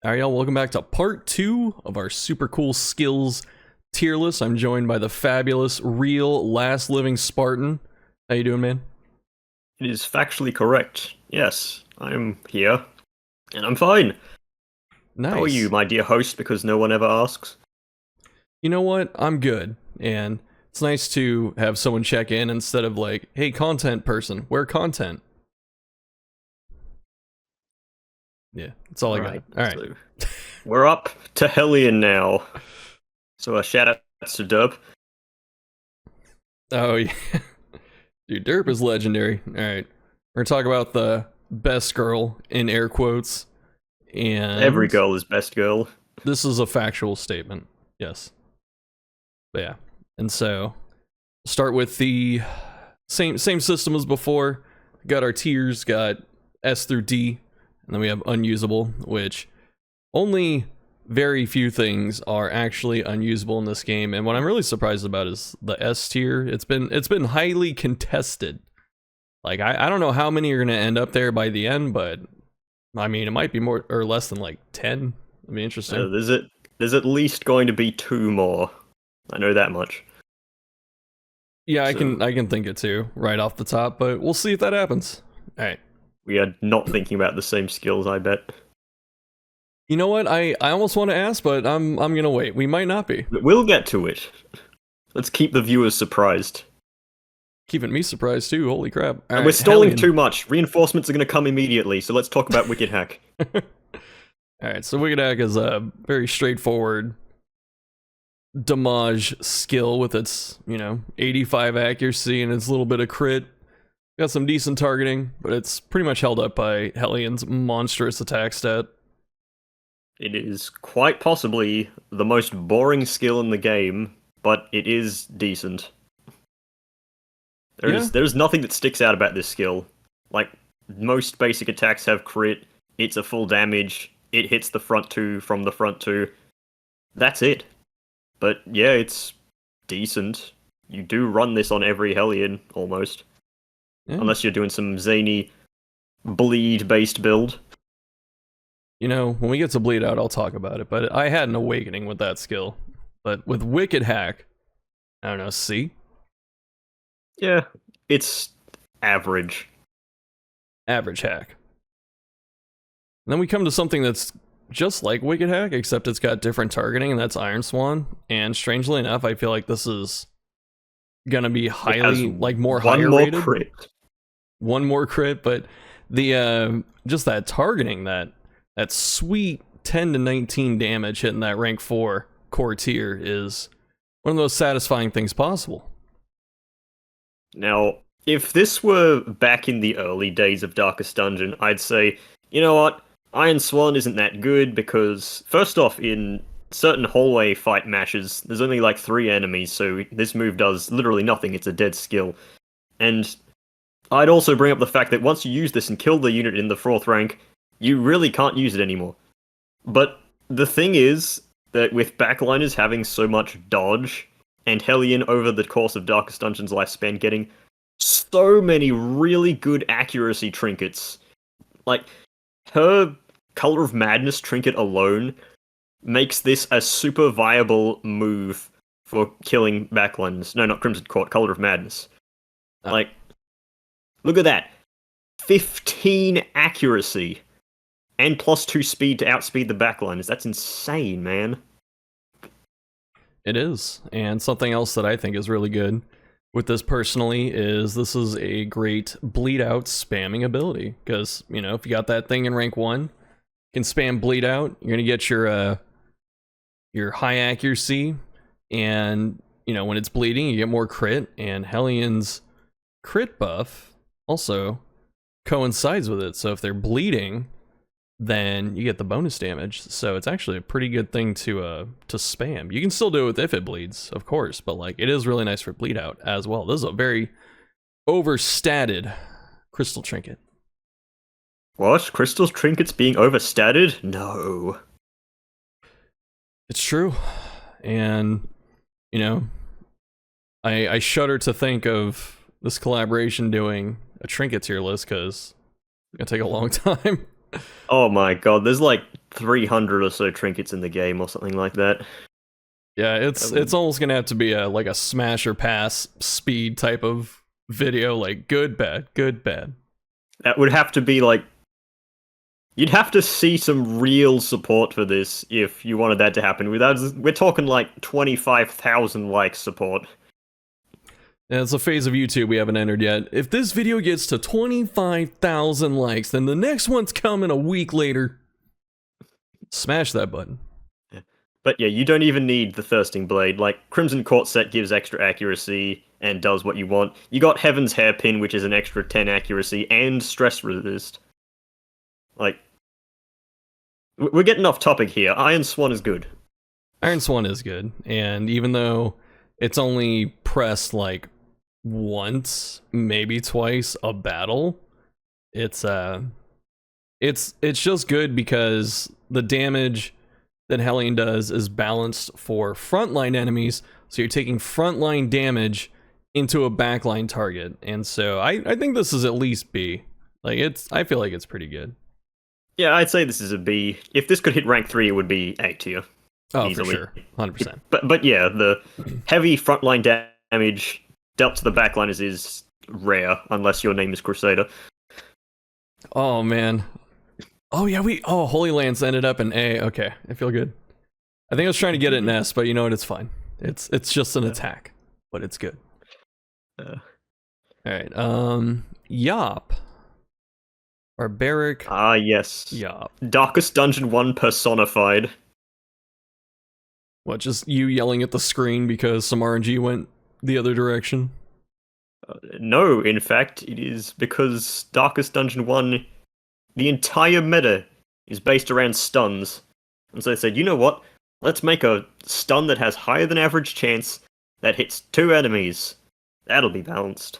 All right, y'all, welcome back to part 2 of our super cool skills tier list. I'm joined by the fabulous, real, last living Spartan. How you doing, man? It is factually correct. Yes, I'm here, and I'm fine. Nice. How are you, my dear host, because no one ever asks? You know what? I'm good. And it's nice to have someone check in instead of like, hey, content person, where content? Yeah, that's all I got. All right. So we're up to Hellion now. So a shout out to Derp. Oh, yeah. Dude, Derp is legendary. All right. We're going to talk about the best girl in air quotes. And Every girl is best girl. this is a factual statement. Yes. But yeah. And so start with the same system as before. Got our tiers, got S through D, and then we have unusable, which only very few things are actually unusable in this game. And what I'm really surprised about is the S tier. It's been highly contested. Like I don't know how many are gonna end up there by the end, but I mean it might be more or less than like 10. It'd be interesting. There's at least going to be 2 more. I know that much. Yeah, So- I can think it too, right off the top, but we'll see if that happens. Alright. We are not thinking about the same skills, I bet. You know what? I almost want to ask, but I'm gonna wait. We might not be. But we'll get to it. Let's keep the viewers surprised. Keeping me surprised too, holy crap. And we're stalling too much. Reinforcements are going to come immediately, so let's talk about Wicked Hack. Alright, so Wicked Hack is a very straightforward damage skill with its, 85 accuracy and its little bit of crit. Got some decent targeting, but it's pretty much held up by Hellion's monstrous attack stat. It is quite possibly the most boring skill in the game, but it is decent. There's nothing that sticks out about this skill. Like, most basic attacks have crit, it's a full damage, it hits the front two from the front two. That's it. But yeah, it's decent. You do run this on every Hellion, almost. Yeah. Unless you're doing some zany bleed-based build. When we get to bleed out, I'll talk about it, but I had an awakening with that skill. But with Wicked Hack, I don't know, C? Yeah, it's average. Average hack. And then we come to something that's just like Wicked Hack, except it's got different targeting, and that's Iron Swan. And strangely enough, I feel like this is gonna be highly, more higher rated. Crit. One more crit, but the just that targeting, that sweet 10 to 19 damage hitting that rank 4 core tier is one of the most satisfying things possible. Now, if this were back in the early days of Darkest Dungeon, I'd say, you know what, Iron Swan isn't that good because, first off, in certain hallway fight matches, there's only like 3 enemies, so this move does literally nothing, it's a dead skill. And I'd also bring up the fact that once you use this and kill the unit in the 4th rank, you really can't use it anymore. But the thing is that with backliners having so much dodge, and Hellion over the course of Darkest Dungeon's lifespan getting so many really good accuracy trinkets, like, her Color of Madness trinket alone makes this a super viable move for killing backliners. No, not Crimson Court, Color of Madness. Like, look at that. 15 accuracy. And +2 speed to outspeed the backliners. That's insane, man. It is. And something else that I think is really good with this personally is this is a great bleed out spamming ability. Because, if you got that thing in rank 1, you can spam bleed out. You're going to get your high accuracy. And, when it's bleeding, you get more crit. And Hellion's crit buff also coincides with it. So if they're bleeding, then you get the bonus damage. So it's actually a pretty good thing to spam. You can still do it with if it bleeds, of course, but it is really nice for bleed out as well. This is a very overstated crystal trinket. What? Crystal trinkets being overstated? No. It's true. And I shudder to think of this collaboration doing a trinket tier list because it's gonna take a long time. Oh my god, there's like 300 or so trinkets in the game or something like that. Yeah, it's almost gonna have to be a like a smash or pass speed type of video, like good, bad, good, bad. That would have to be like you'd have to see some real support for this if you wanted that to happen. We're talking like 25,000 likes support. And it's a phase of YouTube we haven't entered yet. If this video gets to 25,000 likes, then the next one's coming a week later. Smash that button. But yeah, you don't even need the Thirsting Blade. Like, Crimson Court set gives extra accuracy and does what you want. You got Heaven's Hairpin, which is an extra 10 accuracy, and Stress Resist. Like, we're getting off topic here. Iron Swan is good. Iron Swan is good, and even though it's only pressed like once, maybe twice a battle, it's just good because the damage that Hellion does is balanced for frontline enemies, so you're taking frontline damage into a backline target, and so I think this is at least B. Like I feel like it's pretty good. Yeah, I'd say this is a B. If this could hit rank 3, it would be A tier. Oh, easily. for sure, 100%. But yeah, the heavy frontline damage dealt to the backliners is rare, unless your name is Crusader. Oh man. Oh yeah, Holy Lance ended up in A. Okay, I feel good. I think I was trying to get it in S, but you know what? It's fine. It's just an attack, but it's good. All right. Yop. Barbaric. Ah, yes. Yop. Darkest Dungeon 1 personified. What? Just you yelling at the screen because some RNG went the other direction? No, in fact, it is because Darkest Dungeon 1, the entire meta is based around stuns. And so they said, you know what? Let's make a stun that has higher than average chance that hits 2 enemies. That'll be balanced.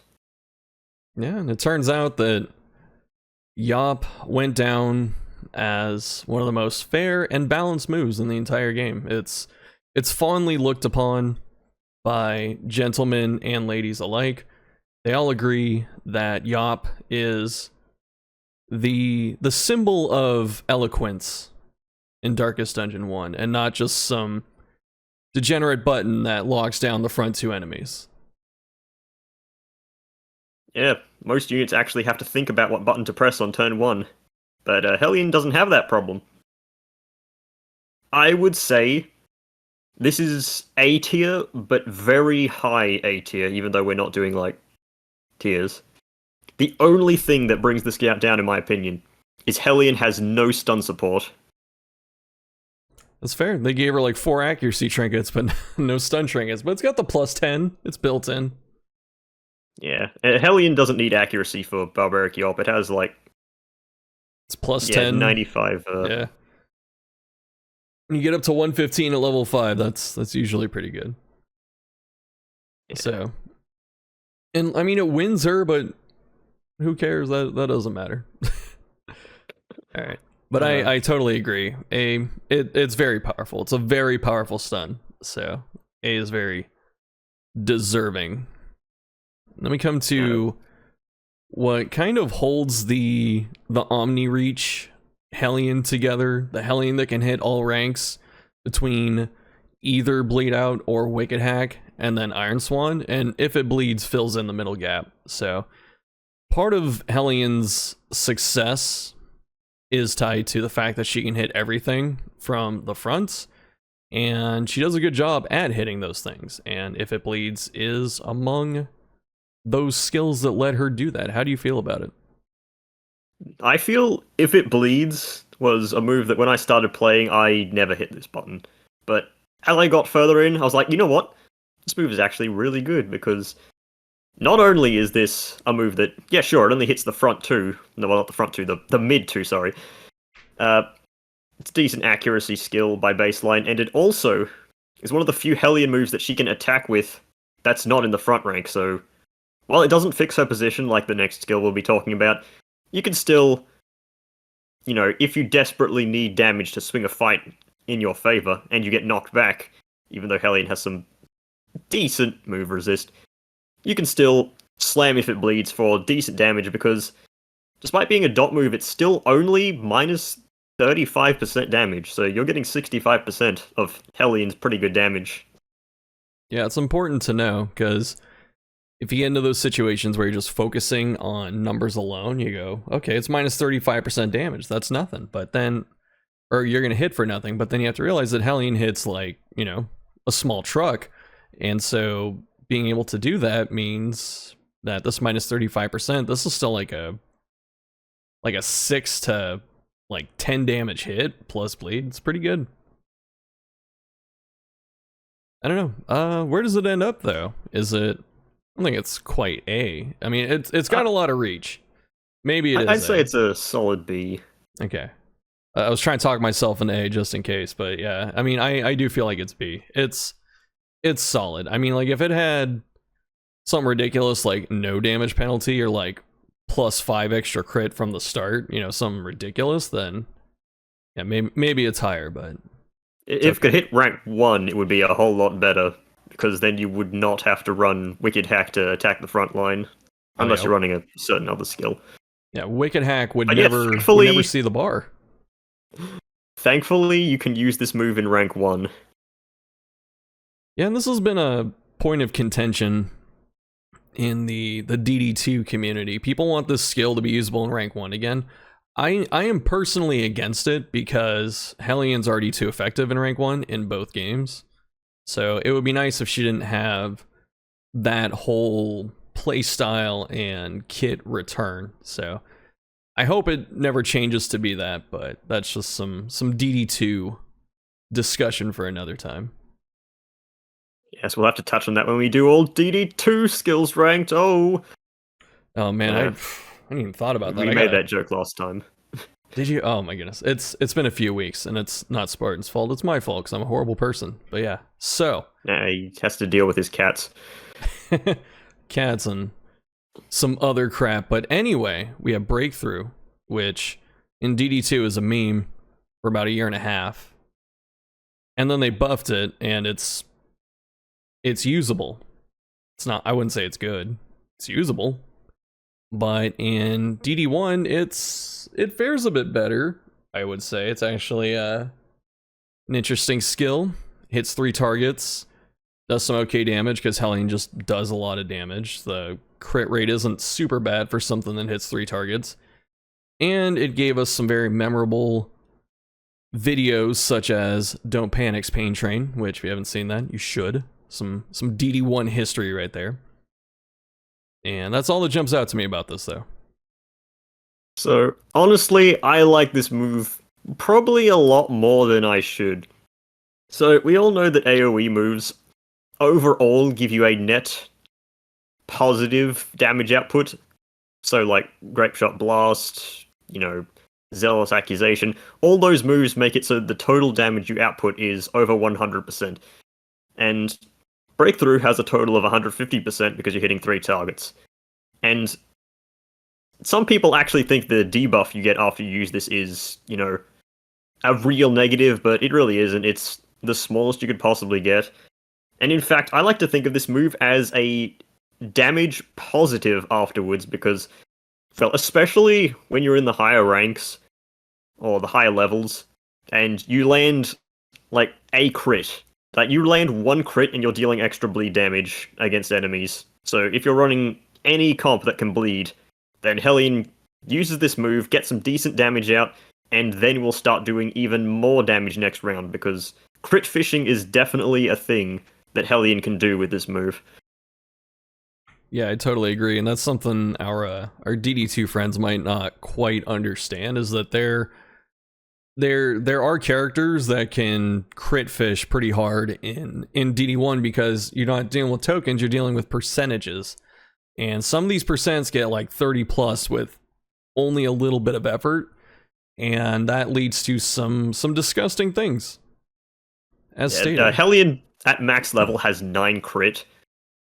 Yeah, and it turns out that Yop went down as one of the most fair and balanced moves in the entire game. It's fondly looked upon by gentlemen and ladies alike. They all agree that Yop is the symbol of eloquence in Darkest Dungeon 1, and not just some degenerate button that locks down the front 2 enemies. Yeah, most units actually have to think about what button to press on turn 1. But Hellion doesn't have that problem. I would say this is A tier, but very high A tier, even though we're not doing, like, tiers. The only thing that brings this down, in my opinion, is Hellion has no stun support. That's fair. They gave her like 4 accuracy trinkets, but no stun trinkets. But it's got the plus 10. It's built in. Yeah, Hellion doesn't need accuracy for Barbaric Yop. It has like it's plus 10, 95. Yeah. When you get up to 115 at level 5, that's usually pretty good. Yeah. So, and I mean it wins her, but who cares? That doesn't matter. All right, but I totally agree. It's very powerful. It's a very powerful stun. So A is very deserving. Then we come to what kind of holds the Omni Reach Hellion together, the Hellion that can hit all ranks between either Bleed Out or Wicked Hack, and then Iron Swan, and if it bleeds, fills in the middle gap. So part of Hellion's success is tied to the fact that she can hit everything from the front, and she does a good job at hitting those things, and if it bleeds is among those skills that let her do that. How do you feel about it? I feel If It Bleeds was a move that when I started playing, I never hit this button. But as I got further in, I was like, you know what? This move is actually really good because not only is this a move that, yeah, sure, it only hits the front 2. No, well, not the front 2, the mid 2, sorry. It's decent accuracy skill by baseline, and it also is one of the few Hellion moves that she can attack with that's not in the front rank, so while it doesn't fix her position like the next skill we'll be talking about, you can still, you know, if you desperately need damage to swing a fight in your favor and you get knocked back, even though Hellion has some decent move resist, you can still slam If It Bleeds for decent damage because despite being a dot move, it's still only minus 35% damage. So you're getting 65% of Hellion's pretty good damage. Yeah, it's important to know, because if you get into those situations where you're just focusing on numbers alone, you go, okay, it's minus 35% damage. That's nothing. But then, or you're going to hit for nothing. But then you have to realize that Hellion hits like, a small truck. And so being able to do that means that this minus 35%, this is still like a 6 to like 10 damage hit plus bleed. It's pretty good. I don't know. Where does it end up though? Is it? I don't think it's quite A. I mean, it's got a lot of reach. Maybe it is. I'd say it's a solid B. Okay. I was trying to talk myself into A just in case, but yeah. I mean, I do feel like it's B. It's solid. I mean, like if it had something ridiculous like no damage penalty or like +5 extra crit from the start, something ridiculous, then yeah, maybe it's higher, but If it could hit rank 1, it would be a whole lot better, because then you would not have to run Wicked Hack to attack the front line, unless you're running a certain other skill. Yeah, Wicked Hack would But never, would never see the bar. Thankfully, you can use this move in rank 1. Yeah, and this has been a point of contention in the DD2 community. People want this skill to be usable in rank 1 again. I am personally against it because Hellion's already too effective in rank 1 in both games. So it would be nice if she didn't have that whole playstyle and kit return. So I hope it never changes to be that, but that's just some DD2 discussion for another time. Yes, we'll have to touch on that when we do all DD2 skills ranked. Oh man, I hadn't even thought about that. We made that joke last time. Did you? Oh my goodness. It's been a few weeks, and it's not Spartan's fault. It's my fault, because I'm a horrible person. But yeah, so. Yeah, he has to deal with his cats. Cats and some other crap. But anyway, we have Breakthrough, which in DD2 is a meme for about 1.5 years. And then they buffed it, and it's usable. It's not, I wouldn't say it's good. It's usable. But in DD1, it fares a bit better, I would say. It's actually an interesting skill. Hits 3 targets, does some okay damage, because Hellion just does a lot of damage. The crit rate isn't super bad for something that hits 3 targets. And it gave us some very memorable videos, such as Don't Panic's Pain Train, which if you haven't seen that, you should. Some DD1 history right there. And that's all that jumps out to me about this, though. So, honestly, I like this move probably a lot more than I should. So, we all know that AoE moves overall give you a net positive damage output. So, like, Grape Shot Blast, Zealous Accusation, all those moves make it so the total damage you output is over 100%. And Breakthrough has a total of 150% because you're hitting 3 targets. And some people actually think the debuff you get after you use this is, a real negative, but it really isn't. It's the smallest you could possibly get. And in fact, I like to think of this move as a damage positive afterwards, because, well, especially when you're in the higher ranks, or the higher levels, and you land, like, a crit. Like, you land 1 crit and you're dealing extra bleed damage against enemies. So if you're running any comp that can bleed, then Hellion uses this move, gets some decent damage out, and then will start doing even more damage next round, because crit fishing is definitely a thing that Hellion can do with this move. Yeah, I totally agree, and that's something our DD2 friends might not quite understand, is that there are characters that can crit fish pretty hard in DD1, because you're not dealing with tokens, you're dealing with percentages. And some of these percents get like 30 plus with only a little bit of effort, and that leads to some disgusting things. As stated. Hellion at max level has 9 crit,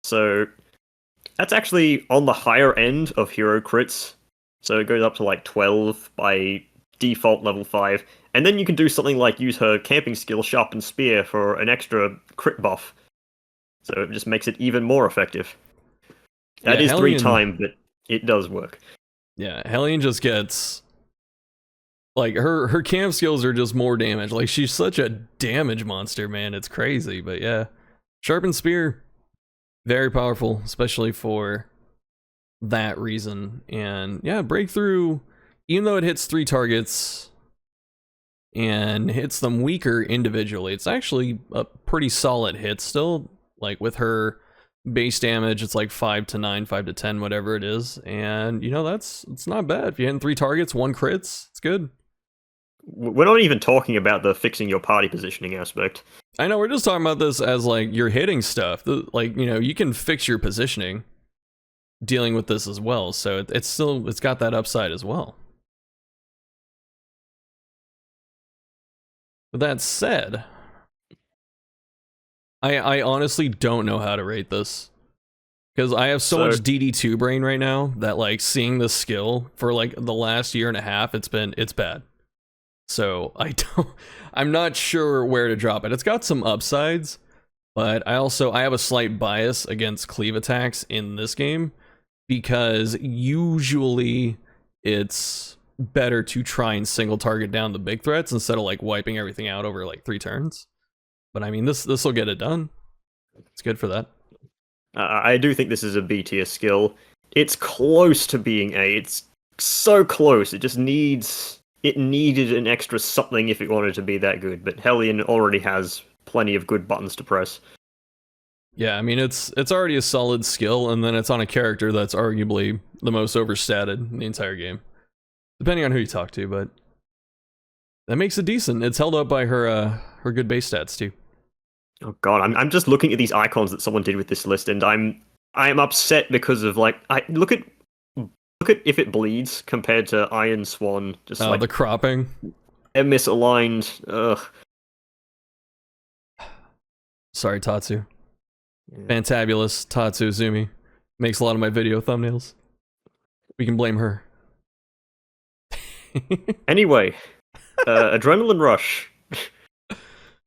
so that's actually on the higher end of hero crits. So it goes up to like 12 by default level 5, and then you can do something like use her camping skill Sharpened Spear for an extra crit buff. So it just makes it even more effective. That is Hellion... 3 times, but it does work. Yeah, Hellion just gets like her camp skills are just more damage. Like she's such a damage monster, man. It's crazy. But yeah, sharpened spear, very powerful, especially for that reason. And yeah, breakthrough, even though it hits 3 targets and hits them weaker individually, it's actually a pretty solid hit still. Like with her base damage, it's like 5 to 9, 5 to 10, whatever it is. And you know, it's not bad. If you're hitting 3 targets, 1 crits, it's good. We're not even talking about the fixing your party positioning aspect. I know, we're just talking about this as like you're hitting stuff. Like, you know, you can fix your positioning dealing with this as well. So it's got that upside as well. With that said, I honestly don't know how to rate this. Because I have so much DD2 brain right now that like seeing this skill for like the last year and a half, it's bad. So I'm not sure where to drop it. It's got some upsides, but I have a slight bias against cleave attacks in this game because usually it's better to try and single target down the big threats instead of like wiping everything out over like 3 turns. But I mean, this will get it done. It's good for that. I do think this is a B tier skill. It's close to being A. It's so close. It needed an extra something if it wanted to be that good, but Hellion already has plenty of good buttons to press. Yeah, I mean, it's already a solid skill, and then it's on a character that's arguably the most overstated in the entire game. Depending on who you talk to, but that makes it decent. It's held up by her good base stats, too. Oh god, I'm just looking at these icons that someone did with this list, and I'm upset because of like look at if it bleeds compared to Iron Swan. Just like the cropping. They're misaligned. Ugh. Sorry, Tatsu. Yeah. Fantabulous Tatsu Zumi makes a lot of my video thumbnails. We can blame her. Anyway, Adrenaline Rush.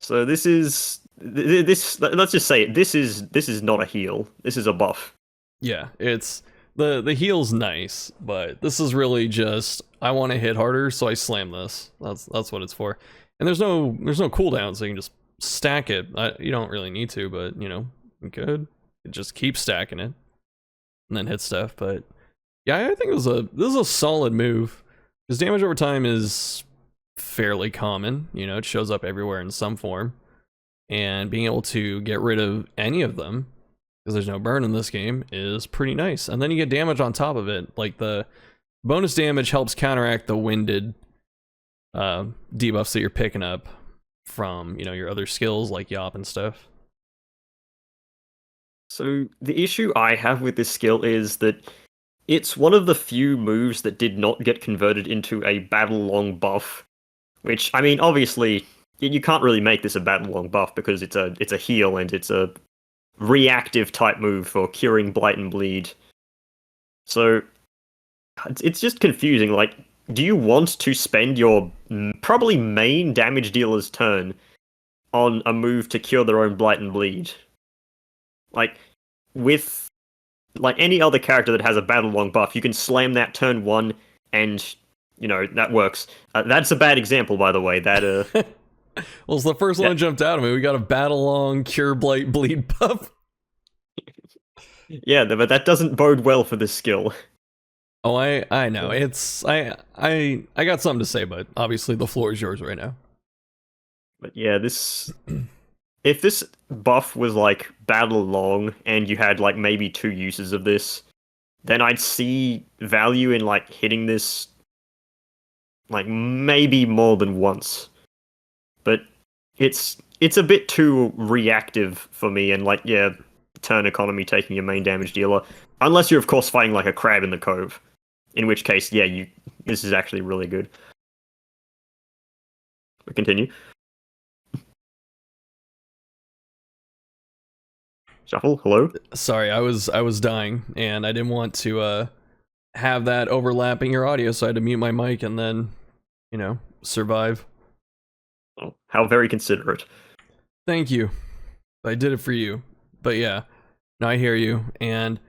So this is this. Let's just say it. This is not a heal. This is a buff. Yeah, it's the heal's nice, but this is really just I want to hit harder, so I slam this. That's what it's for. And there's no cooldown, so you can just stack it. You don't really need to, but you know, you could just keep stacking it and then hit stuff. But yeah, I think this is a solid move because damage over time is fairly common. You know, it shows up everywhere in some form, and being able to get rid of any of them, because there's no burn in this game, is pretty nice. And then you get damage on top of it. Like the bonus damage helps counteract the winded debuffs that you're picking up from, you know, your other skills like Yop and stuff. So the issue I have with this skill is that it's one of the few moves that did not get converted into a battle-long buff. Which, I mean, obviously, you can't really make this a battle-long buff because it's a heal and it's a reactive type move for curing Blight and Bleed. So it's just confusing. Like, do you want to spend your probably main damage dealer's turn on a move to cure their own Blight and Bleed? Like, with like any other character that has a battle long buff, you can slam that turn 1 and, you know, that works. That's a bad example, by the way. That well, it's the first one that jumped out at me. We got a battle long cure Blight Bleed buff. Yeah, but that doesn't bode well for this skill. Oh, I know. It's I got something to say, but obviously the floor is yours right now. But yeah, this if this buff was like battle long and you had like maybe 2 uses of this, then I'd see value in like hitting this like maybe more than once. But it's a bit too reactive for me, and like, yeah, turn economy taking your main damage dealer. Unless you're of course fighting like a crab in the cove. In which case, yeah, this is actually really good. But continue. Shuffle, hello? Sorry, I was dying and I didn't want to have that overlapping your audio, so I had to mute my mic and then, you know, survive. Oh, how very considerate. Thank you. I did it for you. But yeah, no, I hear you. And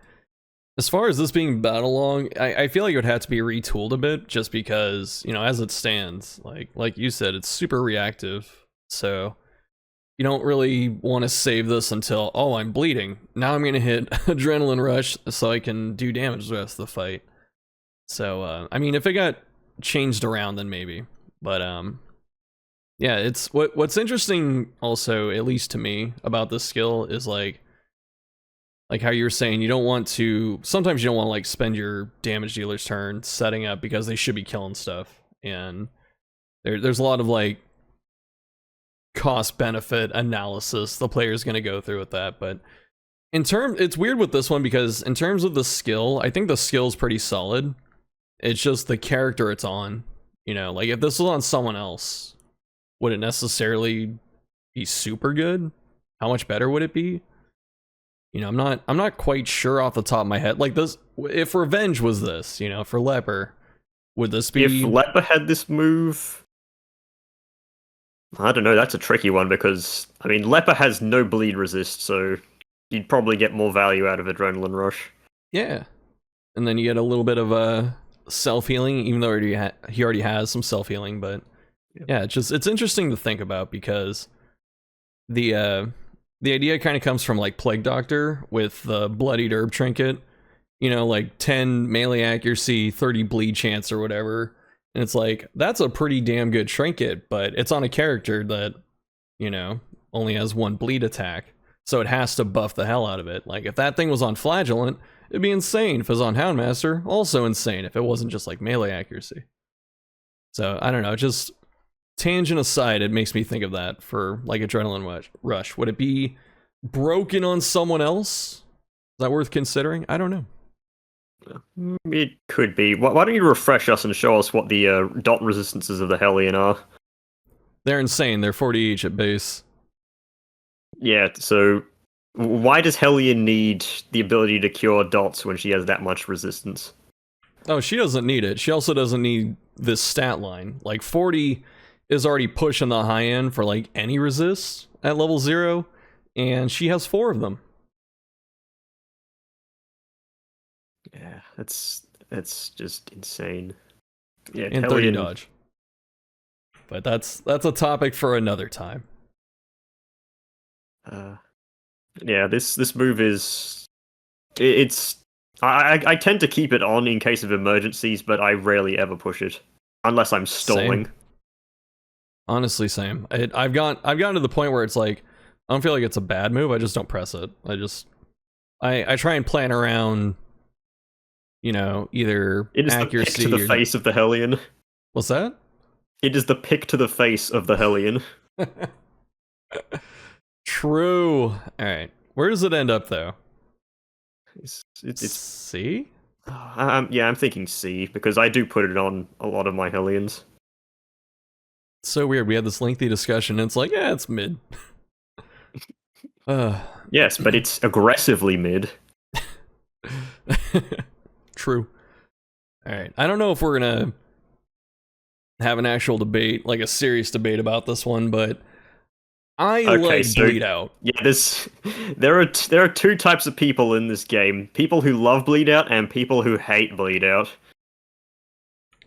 As far as this being battle long, I feel like it would have to be retooled a bit, just because, you know, as it stands, like you said, it's super reactive. So you don't really want to save this until, oh, I'm bleeding. Now I'm gonna hit adrenaline rush so I can do damage the rest of the fight. So I mean, if it got changed around, then maybe. But yeah, it's what's interesting also, at least to me, about this skill is like how you were saying, you don't want to, sometimes you don't want to like spend your damage dealer's turn setting up because they should be killing stuff. And there's a lot of like cost benefit analysis the player's going to go through with that. But it's weird with this one because in terms of the skill, I think the skill's pretty solid. It's just the character it's on. You know, like if this was on someone else, would it necessarily be super good? How much better would it be? You know, I'm not quite sure off the top of my head. Like this, if Revenge was this, you know, for Leper, would this be? If Leper had this move, I don't know. That's a tricky one because I mean, Leper has no bleed resist, so you'd probably get more value out of Adrenaline Rush. Yeah, and then you get a little bit of a self healing, even though he already has some self healing. But yeah, it's interesting to think about because the idea kind of comes from like Plague Doctor with the Bloodied Herb Trinket, you know, like 10 melee accuracy, 30 bleed chance or whatever. And it's like, that's a pretty damn good trinket, but it's on a character that, you know, only has one bleed attack. So it has to buff the hell out of it. Like if that thing was on Flagellant, it'd be insane. If it was on Houndmaster, also insane if it wasn't just like melee accuracy. So I don't know, just tangent aside, it makes me think of that for like Adrenaline Rush. Would it be broken on someone else? Is that worth considering? I don't know. It could be. Why don't you refresh us and show us what the dot resistances of the Hellion are? They're insane. They're 40 each at base. Yeah, so why does Hellion need the ability to cure dots when she has that much resistance? Oh, she doesn't need it. She also doesn't need this stat line. Like 40 is already pushing the high end for like any resist at level 0, and she has 4 of them. Yeah, that's just insane. Yeah, and Hellion... 30 dodge. But that's a topic for another time. Yeah, this move is... It's... I tend to keep it on in case of emergencies, but I rarely ever push it. Unless I'm stalling. Same. Honestly, same. I've gotten to the point where it's like, I don't feel like it's a bad move, I just don't press it. I try and plan around, you know, either it is accuracy the pick to the face of the Hellion. What's that? It is the pick to the face of the Hellion. True. Alright. Where does it end up, though? It's C? Yeah, I'm thinking C, because I do put it on a lot of my Hellions. It's so weird. We had this lengthy discussion, and it's like, yeah, it's mid. Yes, but it's aggressively mid. True. Alright. I don't know if we're gonna have an actual debate, like a serious debate about this one, but I like Bleed Out. Yeah, there are two types of people in this game. People who love Bleed Out and people who hate Bleed Out.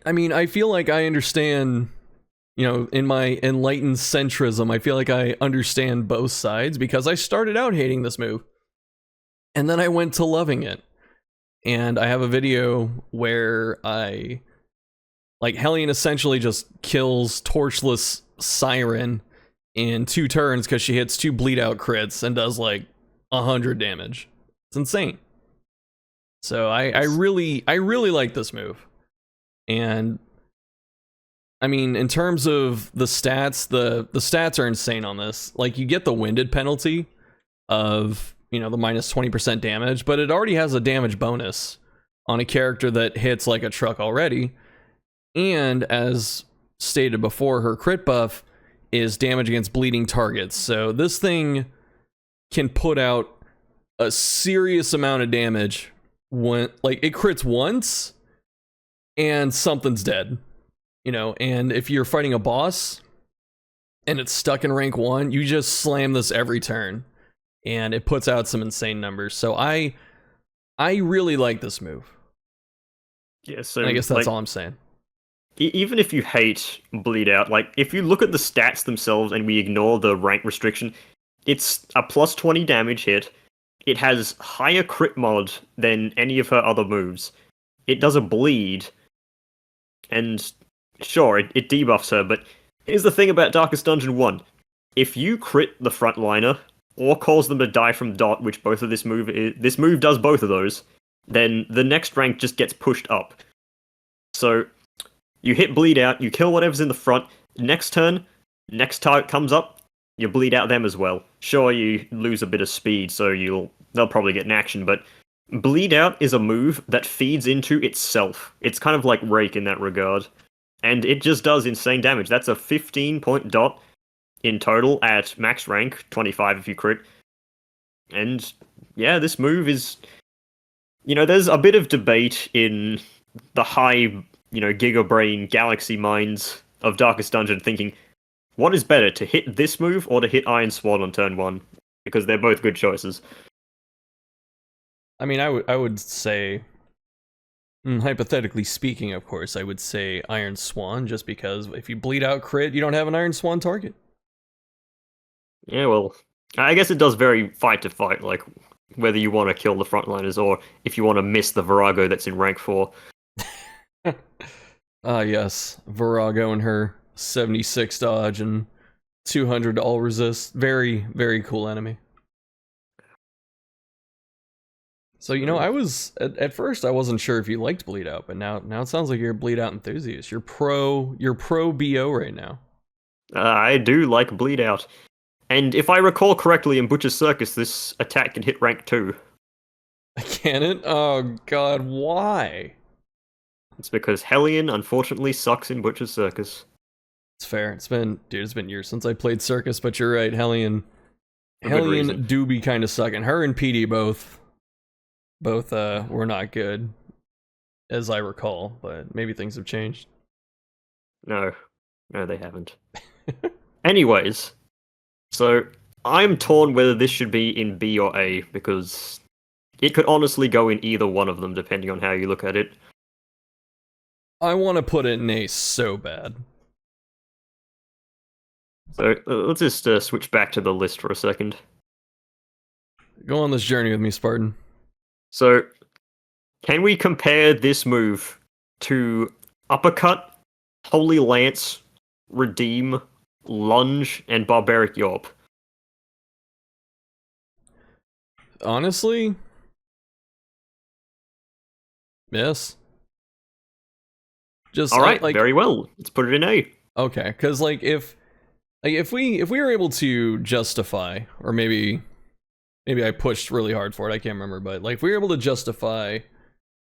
I mean, I feel like I understand, you know, in my enlightened centrism, I feel like I understand both sides because I started out hating this move. And then I went to loving it. And I have a video where Hellion essentially just kills Torchless Siren in 2 turns because she hits 2 bleed out crits and does like 100 damage. It's insane. So I really like this move. And I mean, in terms of the stats, the stats are insane on this. Like, you get the winded penalty of, you know, the minus 20% damage, but it already has a damage bonus on a character that hits like a truck already. And as stated before, her crit buff is damage against bleeding targets. So this thing can put out a serious amount of damage when, like, it crits once and something's dead, you know. And if you're fighting a boss and it's stuck in rank 1, you just slam this every turn and it puts out some insane numbers. So I I really like this move. Yeah, so And I guess that's all I'm saying. even if you hate Bleed Out, like if you look at the stats themselves and we ignore the rank restriction, it's a plus 20 damage hit. It has higher crit mod than any of her other moves. It does a bleed, and sure, it debuffs her, but here's the thing about Darkest Dungeon 1. If you crit the frontliner, or cause them to die from dot, which both of this move does both of those, then the next rank just gets pushed up. So, you hit Bleed Out, you kill whatever's in the front, next turn, next target comes up, you bleed out them as well. Sure, you lose a bit of speed, so they'll probably get an action, but Bleed Out is a move that feeds into itself. It's kind of like Rake in that regard. And it just does insane damage. That's a 15-point dot in total at max rank, 25 if you crit. And yeah, this move is... there's a bit of debate in the high, Giga Brain galaxy minds of Darkest Dungeon thinking, what is better, to hit this move or to hit Iron Swan on turn 1? Because they're both good choices. I mean, I would say, hypothetically speaking, of course, I would say Iron Swan, just because if you bleed out crit, you don't have an Iron Swan target. Yeah, well, I guess it does vary fight to fight, like whether you want to kill the frontliners or if you want to miss the Virago that's in rank 4. Yes, Virago and her 76 dodge and 200 all resist. Very, very cool enemy. So, I was, at first I wasn't sure if you liked Bleed Out, but now it sounds like you're a Bleed Out enthusiast. You're pro BO right now. I do like Bleed Out. And if I recall correctly, in Butcher's Circus, this attack can hit rank 2. Can it? Oh god, why? It's because Hellion, unfortunately, sucks in Butcher's Circus. It's fair. It's been years since I played Circus, but you're right, Hellion do be kind of sucking. Her and PD both were not good, as I recall, but maybe things have changed. No, they haven't. Anyways, so I'm torn whether this should be in B or A, because it could honestly go in either one of them, depending on how you look at it. I want to put it in A so bad. So let's just switch back to the list for a second. Go on this journey with me, Spartan. So, can we compare this move to Uppercut, Holy Lance, Redeem, Lunge, and Barbaric Yorp? Honestly, yes. Just all right, very well. Let's put it in A. Okay, because if we were able to justify, or maybe I pushed really hard for it, I can't remember, but if we were able to justify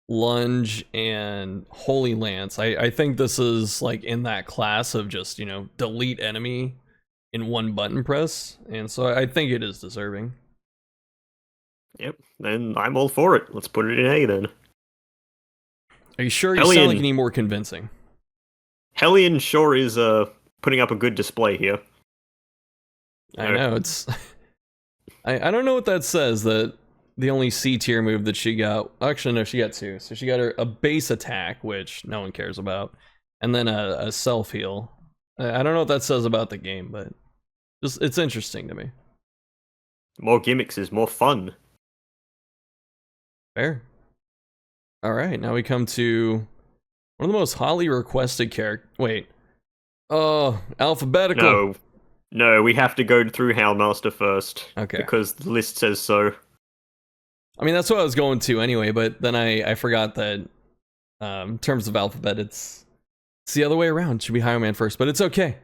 Lunge and Holy Lance, I think this is in that class of just, delete enemy in one button press, and so I think it is deserving. Yep, then I'm all for it. Let's put it in A then. Are you sure? You sound like you need more convincing. Hellion sure is putting up a good display here. I know, it's... I don't know what that says, that the only C tier move that she got... Actually, no, she got 2. So she got a base attack, which no one cares about, and then a self-heal. I don't know what that says about the game, but it's interesting to me. More gimmicks is more fun. Fair. Alright, now we come to one of the most highly requested characters. Wait. Oh, alphabetical. No, we have to go through Houndmaster first. Okay. Because the list says so. I mean, that's what I was going to anyway, but then I forgot that in terms of alphabet, it's the other way around. It should be Highwayman first, but it's okay.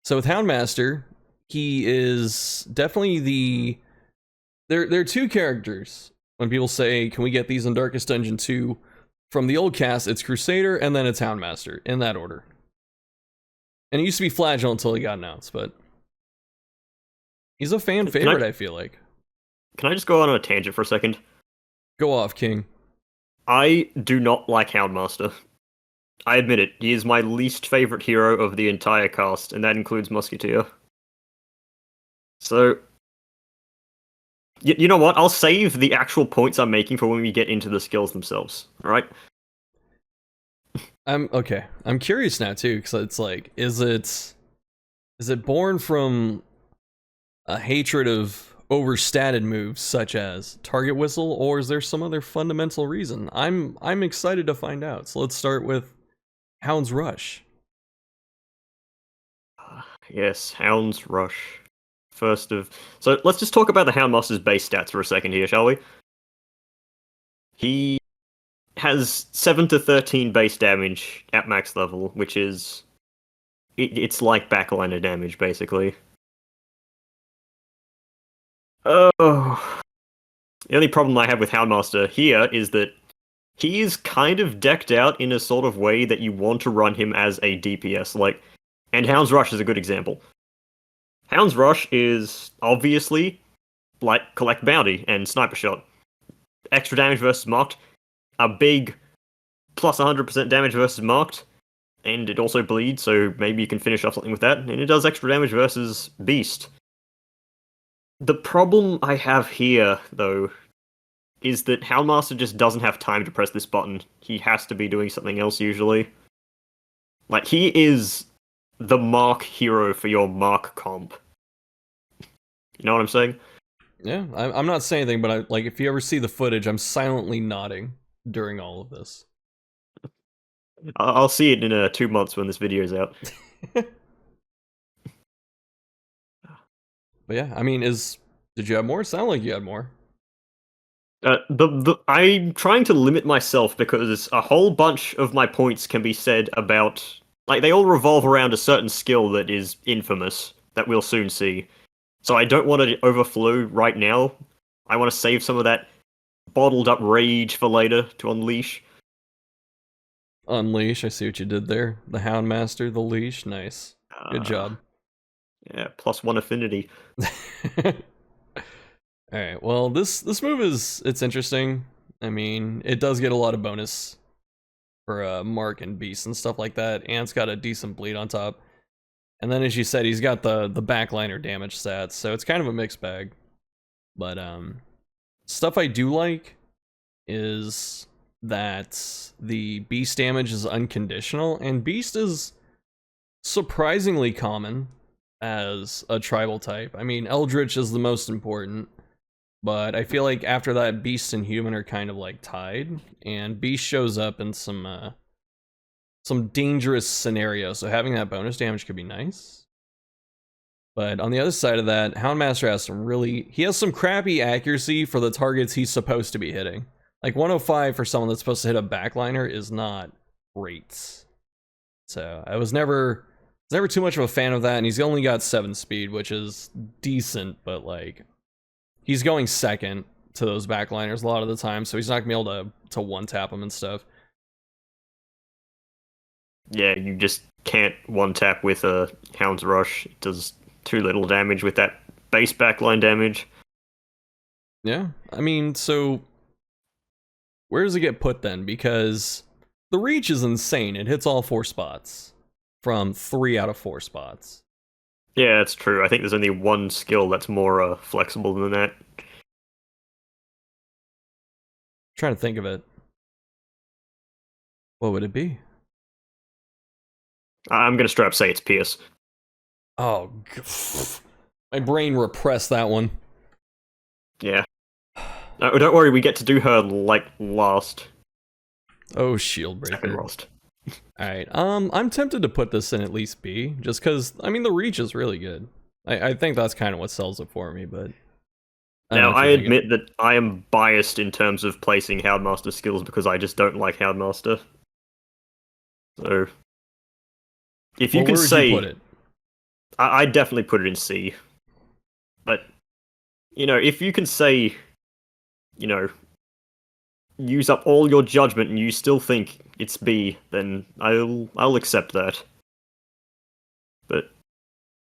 So with Houndmaster, he is definitely there are 2 characters. When people say, can we get these in Darkest Dungeon 2? From the old cast, it's Crusader, and then it's Houndmaster, in that order. And it used to be Flagell until he got announced, but he's a fan favorite, I feel like. Can I just go on a tangent for a second? Go off, King. I do not like Houndmaster. I admit it, he is my least favorite hero of the entire cast, and that includes Musketeer. So, You know what? I'll save the actual points I'm making for when we get into the skills themselves. All right. I'm okay. I'm curious now too, because it's like, is it born from a hatred of overstated moves such as target whistle, or is there some other fundamental reason? I'm excited to find out. So let's start with Hound's Rush. Yes, Hound's Rush. So let's just talk about the Houndmaster's base stats for a second here, shall we? He has 7 to 13 base damage at max level, which is it's like backliner damage basically. Oh, the only problem I have with Houndmaster here is that he is kind of decked out in a sort of way that you want to run him as a DPS, and Hound's Rush is a good example. Hound's Rush is obviously like collect bounty and sniper shot. Extra damage versus marked, a big plus 100% damage versus marked, and it also bleeds, so maybe you can finish off something with that, and it does extra damage versus beast. The problem I have here, though, is that Houndmaster just doesn't have time to press this button. He has to be doing something else usually. Like, he is the Mark hero for your Mark comp. You know what I'm saying? Yeah, I'm not saying anything, but like if you ever see the footage, I'm silently nodding during all of this. I'll see it in 2 months when this video's out. But yeah, I mean, did you have more? Sound like you had more. I'm trying to limit myself because a whole bunch of my points can be said about, like, they all revolve around a certain skill that is infamous that we'll soon see. So I don't want to overflow right now. I want to save some of that bottled up rage for later to unleash. Unleash, I see what you did there. The Houndmaster, the leash, nice. Good job. Yeah, +1 affinity. Alright, well, this move it's interesting. I mean, it does get a lot of bonus for Mark and Beast and stuff like that, and it's got a decent bleed on top. And then, as you said, he's got the backliner damage stats, so it's kind of a mixed bag. But stuff I do like is that the Beast damage is unconditional, and Beast is surprisingly common as a tribal type. I mean, Eldritch is the most important, but I feel like after that, Beast and Human are kind of like tied, and Beast shows up in some dangerous scenarios, so having that bonus damage could be nice. But on the other side of that, Houndmaster has some crappy accuracy for the targets he's supposed to be hitting. Like 105 for someone that's supposed to hit a backliner is not great. So I was never too much of a fan of that, and he's only got 7 speed, which is decent, but like he's going second to those backliners a lot of the time, so he's not gonna be able to one-tap them and stuff. Yeah, you just can't one-tap with a Hound's Rush. It does too little damage with that base backline damage. Yeah, I mean, so where does it get put then? Because the reach is insane. It hits all 4 spots from 3 out of 4 spots. Yeah, that's true. I think there's only one skill that's more flexible than that. Trying to think of it. What would it be? I'm gonna straight up say it's Pierce. Oh, my brain repressed that one. Yeah. No, don't worry, we get to do her like last. Oh, shield breaker. Second last. Alright, I'm tempted to put this in at least B, just because, I mean, the reach is really good. I think that's kind of what sells it for me, but... Now, I admit that I am biased in terms of placing Houndmaster skills because I just don't like Houndmaster. So... If you can say... put it? I'd definitely put it in C. But, you know, if you can say, you know, use up all your judgment and you still think it's B, then I'll accept that. But,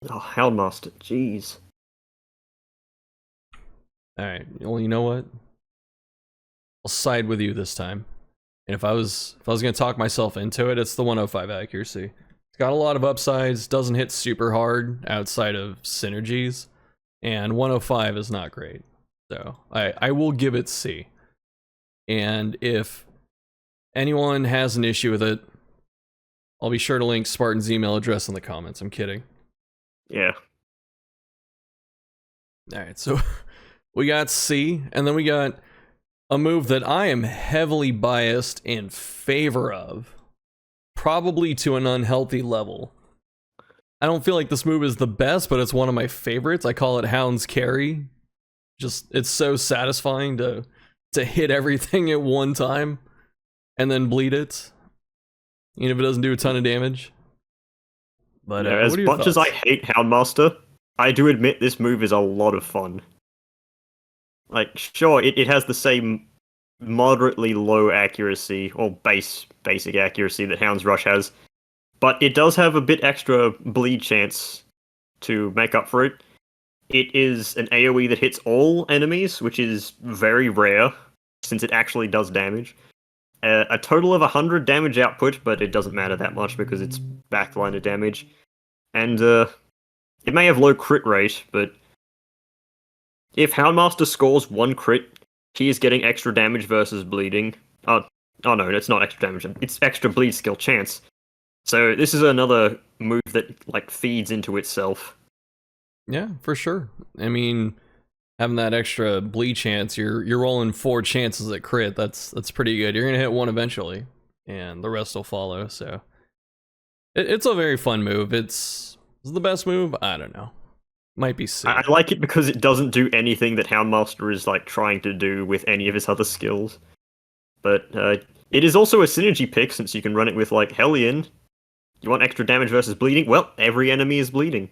oh, Houndmaster, jeez. Alright, well, you know what? I'll side with you this time. And if I was gonna talk myself into it, it's the 105 accuracy. It's got a lot of upsides, doesn't hit super hard outside of synergies, and 105 is not great. So I will give it C. And if anyone has an issue with it, I'll be sure to link Spartan's email address in the comments. I'm kidding. Yeah. Alright, so we got C, and then we got a move that I am heavily biased in favor of, probably to an unhealthy level. I don't feel like this move is the best, but it's one of my favorites. I call it Hound's Carry. Just, it's so satisfying to hit everything at one time and then bleed it, even if it doesn't do a ton of damage. But yeah, as much as I hate Houndmaster, I do admit this move is a lot of fun. Like, sure, it has the same moderately low accuracy, or basic accuracy that Hound's Rush has, but it does have a bit extra bleed chance to make up for it. It is an AoE that hits all enemies, which is very rare, since it actually does damage. A total of 100 damage output, but it doesn't matter that much because it's backliner damage. And it may have low crit rate, but if Houndmaster scores 1 crit, he is getting extra damage versus bleeding. Oh no, it's not extra damage, it's extra bleed skill chance. So this is another move that like feeds into itself. Yeah, for sure. I mean, having that extra bleed chance, you're rolling 4 chances at crit. That's pretty good. You're gonna hit 1 eventually, and the rest will follow. So it's a very fun move. Is it the best move? I don't know. Might be C. I like it because it doesn't do anything that Houndmaster is like trying to do with any of his other skills. But it is also a synergy pick since you can run it with like Hellion. You want extra damage versus bleeding? Well, every enemy is bleeding.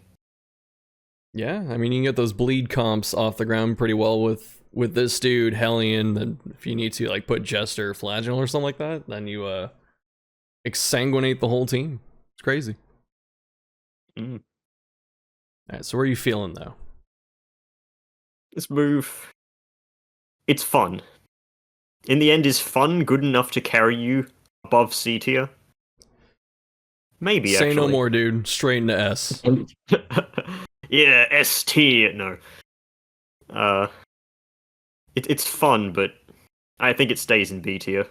Yeah, I mean, you can get those bleed comps off the ground pretty well with this dude, Hellion. Then if you need to like put Jester or Flagell or something like that, then you exsanguinate the whole team. It's crazy. Alright, so where are you feeling though? This move, it's fun. In the end, is fun good enough to carry you above C tier? Maybe, Say actually. no more, dude. Straight into S. Yeah, S tier. No. It's fun, but I think it stays in B tier.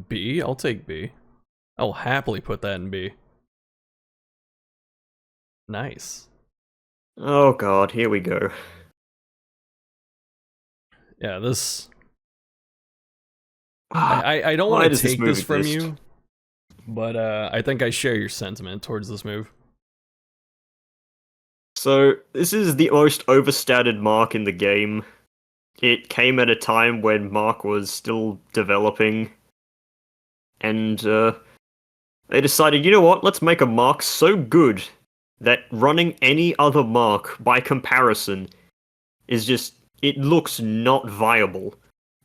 B? I'll take B. I'll happily put that in B. Nice. Oh god, here we go. Yeah, this... I don't want to take this from you, but I think I share your sentiment towards this move. So, this is the most overstated Mark in the game. It came at a time when Mark was still developing, and they decided, you know what, let's make a Mark so good that running any other Mark, by comparison, is just, it looks not viable.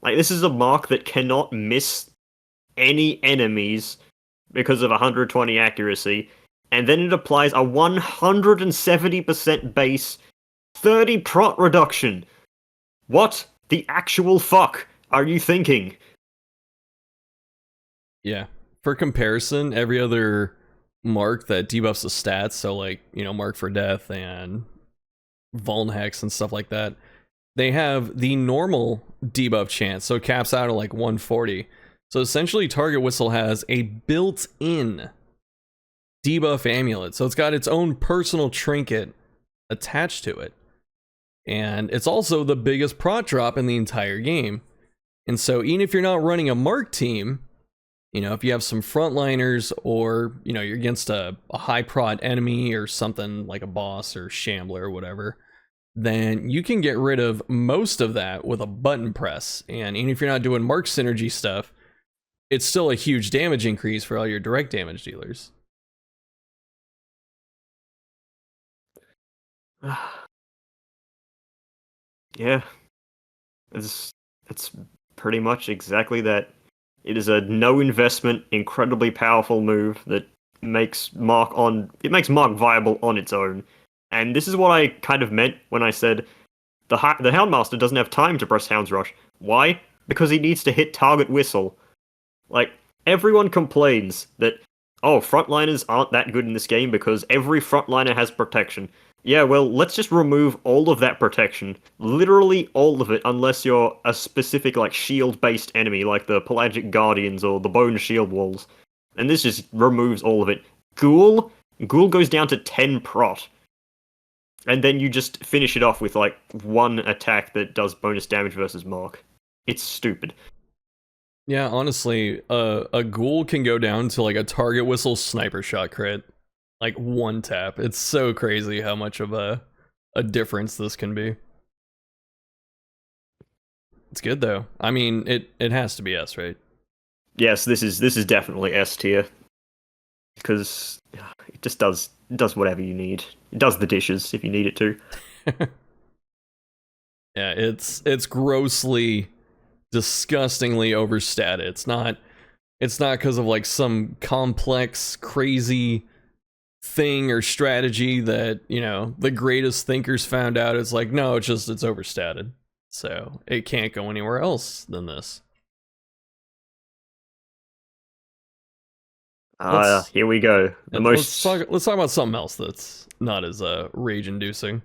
Like, this is a Mark that cannot miss any enemies because of 120 accuracy, and then it applies a 170% base, 30 prot reduction. What the actual fuck are you thinking? Yeah. For comparison, every other Mark that debuffs the stats, so like, you know, Mark for Death and Vuln Hex and stuff like that, they have the normal debuff chance, so it caps out at like 140. So essentially, Target Whistle has a built-in debuff amulet, so it's got its own personal trinket attached to it. And it's also the biggest prot drop in the entire game. And so even if you're not running a Mark team, you know, if you have some frontliners or, you know, you're against a high prot enemy or something like a boss or Shambler or whatever, then you can get rid of most of that with a button press. And even if you're not doing Mark synergy stuff, it's still a huge damage increase for all your direct damage dealers. Yeah. It's pretty much exactly that. It is a no investment, incredibly powerful move that makes Mark viable on its own. And this is what I kind of meant when I said the Houndmaster doesn't have time to press Hound's Rush. Why? Because he needs to hit Target Whistle. Like, everyone complains that, oh, frontliners aren't that good in this game because every frontliner has protection. Yeah, well, let's just remove all of that protection. Literally all of it, unless you're a specific, like, shield-based enemy, like the Pelagic Guardians or the Bone Shield Walls. And this just removes all of it. Ghoul? Ghoul goes down to 10 prot. And then you just finish it off with, like, one attack that does bonus damage versus Mark. It's stupid. Yeah, honestly, a ghoul can go down to like a target whistle sniper shot crit. Like one tap. It's so crazy how much of a difference this can be. It's good though. I mean, it has to be S, right? Yes, this is definitely S tier. Because it just does whatever you need. It does the dishes if you need it to. Yeah, it's grossly, disgustingly overstated. It's not because of like some complex, crazy thing or strategy that, you know, the greatest thinkers found out. It's like, no, it's overstated. So it can't go anywhere else than this. Here we go. Let's talk about something else that's not as rage inducing.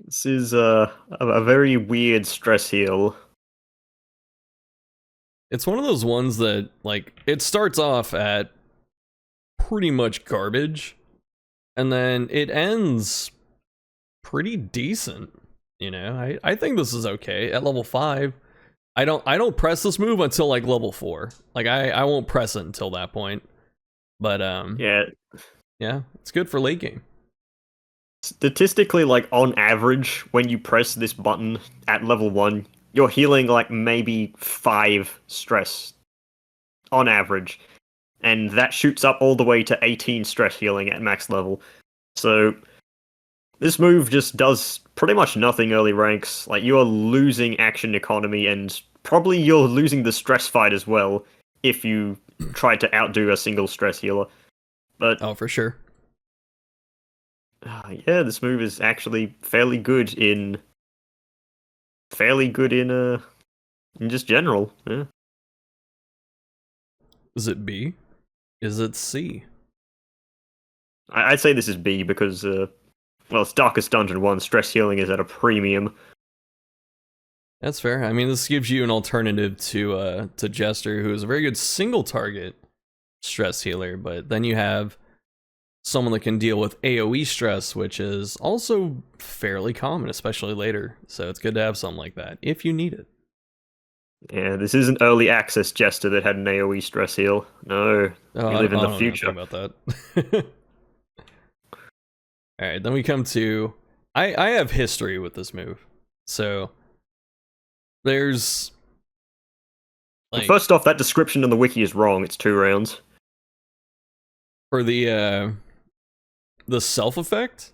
This is a very weird stress heal. It's one of those ones that, like, it starts off at pretty much garbage, and then it ends pretty decent. You know, I think this is okay at level 5. I don't press this move until like level 4. Like I won't press it until that point. But yeah, it's good for late game. Statistically, like on average, when you press this button at level 1, you're healing like maybe 5 stress on average. And that shoots up all the way to 18 stress healing at max level. So this move just does pretty much nothing early ranks. Like, you are losing action economy, and probably you're losing the stress fight as well if you try to outdo a single stress healer. But oh, for sure. Yeah, this move is actually fairly good in just general. Yeah. Is it B? Is it C? I'd say this is B because well, it's Darkest Dungeon 1. Stress healing is at a premium. That's fair. I mean, this gives you an alternative to Jester, who is a very good single target stress healer, but then you have someone that can deal with AoE stress, which is also fairly common, especially later. So it's good to have something like that if you need it. Yeah, this isn't early access Jester that had an AoE stress heal. No, we live in the future. About that. All right, then we come to I have history with this move, so there's like, first off, that description on the wiki is wrong. It's 2 rounds for the self effect.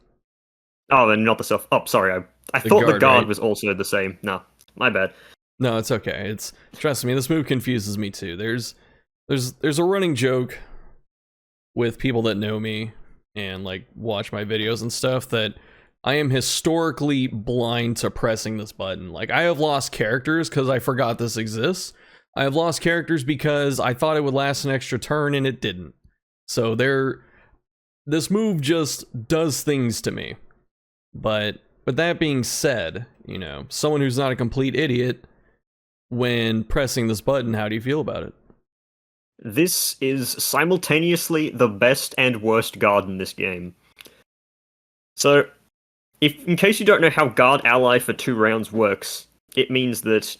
Oh, and not the self. Oh, sorry, I thought the guard right? Was also the same. No, my bad. No, it's okay. It's trust me, this move confuses me too. There's a running joke with people that know me and like watch my videos and stuff that I am historically blind to pressing this button. Like, I have lost characters because I forgot this exists. I have lost characters because I thought it would last an extra turn and it didn't. So this move just does things to me. But that being said, you know, someone who's not a complete idiot, when pressing this button, how do you feel about it? This is simultaneously the best and worst guard in this game. So, in case you don't know how guard ally for 2 rounds works, it means that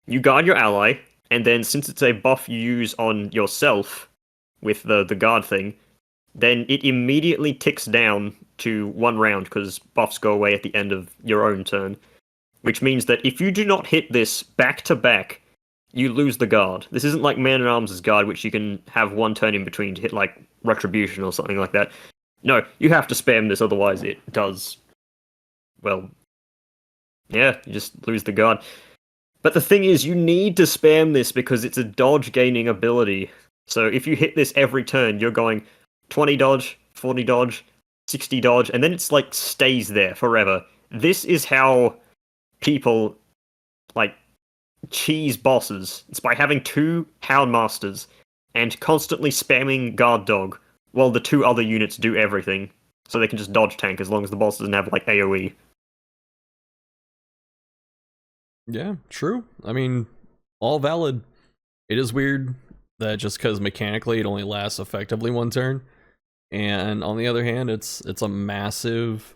you guard your ally, and then since it's a buff you use on yourself with the guard thing, then it immediately ticks down to 1 round because buffs go away at the end of your own turn. Which means that if you do not hit this back to back, you lose the guard. This isn't like Man-at-Arms' guard, which you can have 1 turn in between to hit like Retribution or something like that. No, you have to spam this, otherwise it does, well, yeah, you just lose the guard. But the thing is, you need to spam this because it's a dodge gaining ability. So if you hit this every turn, you're going 20 dodge, 40 dodge, 60 dodge, and then it's like stays there forever. This is how people like cheese bosses. It's by having 2 Houndmasters and constantly spamming Guard Dog while the 2 other units do everything. so they can just dodge tank as long as the boss doesn't have like AoE. Yeah, true. I mean, all valid. It is weird that just because mechanically it only lasts effectively one turn, and on the other hand, it's a massive,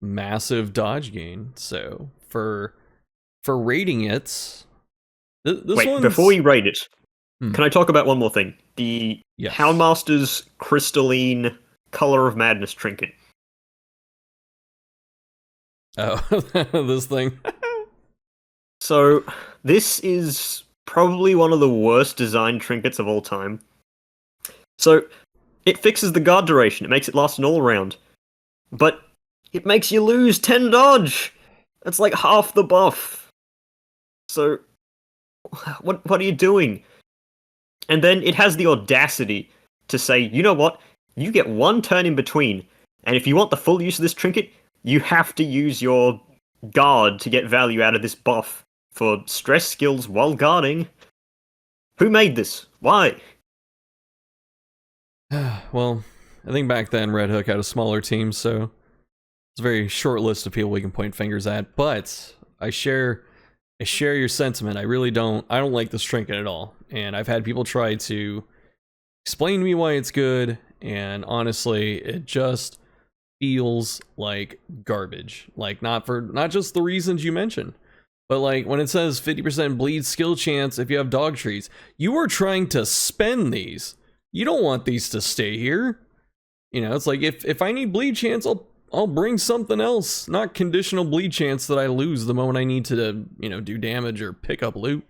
massive dodge gain. So for rating it, this Wait, one's... before we rate it, Hmm. can I talk about one more thing? The Yes. Houndmaster's crystalline Color of Madness trinket. Oh, this thing. So, this is probably one of the worst designed trinkets of all time. So, it fixes the guard duration, it makes it last an all round. But it makes you lose 10 dodge! That's like half the buff. So, what are you doing? And then it has the audacity to say, you know what? You get one turn in between, and if you want the full use of this trinket, you have to use your guard to get value out of this buff for stress skills while guarding. Who made this? Why? Well, I think back then Red Hook had a smaller team, so it's a very short list of people we can point fingers at. But I share your sentiment. I don't like this trinket at all, and I've had people try to explain to me why it's good, and honestly, it just feels like garbage. Like not just the reasons you mentioned, but like when it says 50% bleed skill chance if you have dog trees, you are trying to spend these. You don't want these to stay here. You know, it's like if I need bleed chance, I'll bring something else, not conditional bleed chance that I lose the moment I need to, do damage or pick up loot.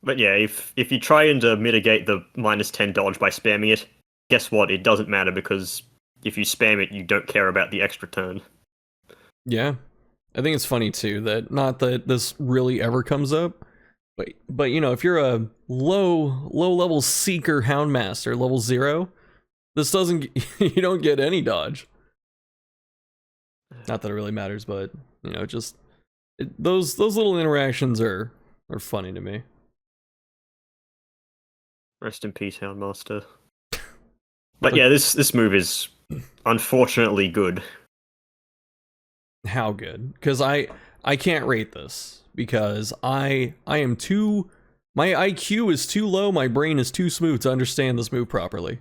But yeah, if you try and mitigate the minus 10 dodge by spamming it, guess what? It doesn't matter because if you spam it, you don't care about the extra turn. Yeah. I think it's funny too that not that this really ever comes up, but if you're a low level seeker Houndmaster level 0, this doesn't you don't get any dodge. Not that it really matters, but those little interactions are funny to me. Rest in peace, Houndmaster. But yeah, this move is unfortunately good. How good? Because I can't rate this because I am too, my IQ is too low, my brain is too smooth to understand this move properly.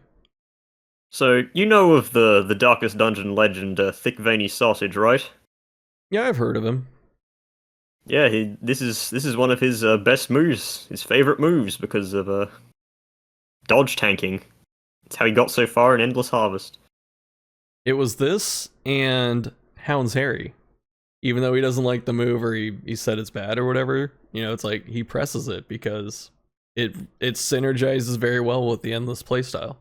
So you know of the Darkest Dungeon legend, Thick Veiny Sausage, right? Yeah, I've heard of him. Yeah, this is one of his best moves, his favorite moves because of dodge tanking. It's how he got so far in Endless Harvest. It was this and Hound's Harry. Even though he doesn't like the move or he said it's bad or whatever, it's like he presses it because it synergizes very well with the Endless playstyle.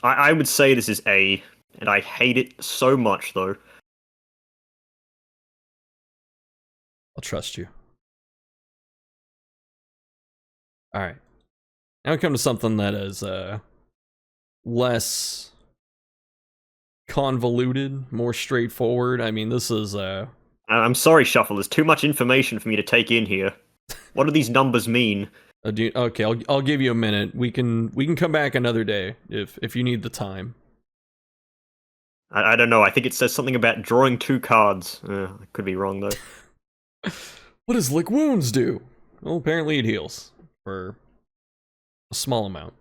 I would say this is A, and I hate it so much though. I'll trust you. Alright. Now we come to something that is less convoluted, more straightforward. I mean, this is I'm sorry, Shuffle, there's too much information for me to take in here. What do these numbers mean? Okay, I'll give you a minute. We can come back another day if you need the time. I don't know, I think it says something about drawing 2 cards. I could be wrong though. What does Lick Wounds do? Well, apparently it heals for a small amount.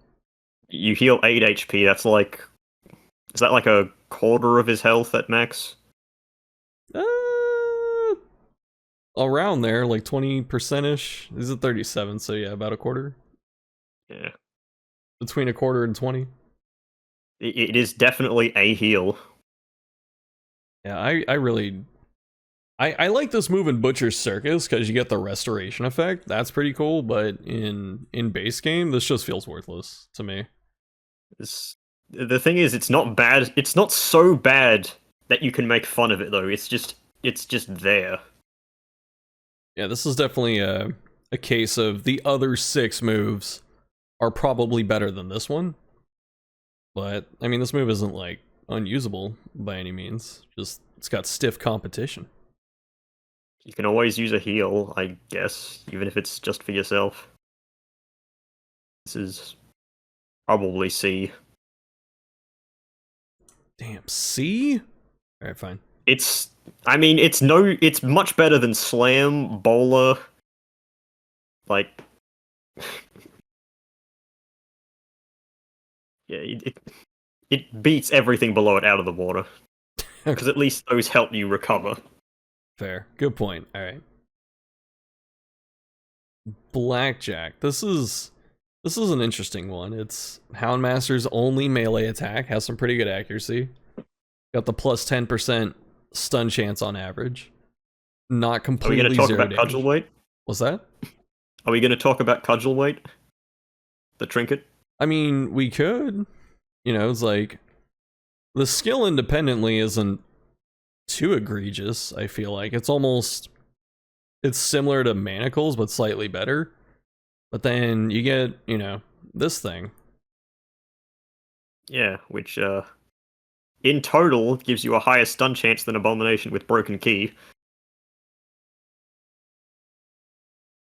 You heal 8 HP, that's like... Is that like a quarter of his health at max? Around there, like 20%-ish. This is 37, so yeah, about a quarter. Yeah. Between a quarter and 20. It is definitely a heal. Yeah, I really... I like this move in Butcher's Circus because you get the restoration effect. That's pretty cool, but in base game, this just feels worthless to me. The thing is, it's not bad. It's not so bad that you can make fun of it, though. It's just there. Yeah, this is definitely a case of the other 6 moves are probably better than this one. But, I mean, this move isn't, like, unusable by any means. Just, it's got stiff competition. You can always use a heal, I guess, even if it's just for yourself. This is probably C. Damn, C? Alright, fine. It's, I mean, it's much better than Slam, Bowler, like, yeah, it beats everything below it out of the water. Because at least those help you recover. Fair. Good point. Alright. Blackjack. This is an interesting one. It's Houndmaster's only melee attack, has some pretty good accuracy. Got the plus 10% stun chance on average. Not Are we completely going to talk zero about damage. Cudgel Weight? What's that? Are we going to talk about Cudgel Weight? The trinket? I mean, we could. You know, it's like the skill independently isn't too egregious, I feel like. It's similar to Manacles, but slightly better. But then you get, you know, this thing. Yeah, which, in total, gives you a higher stun chance than Abomination with Broken Key.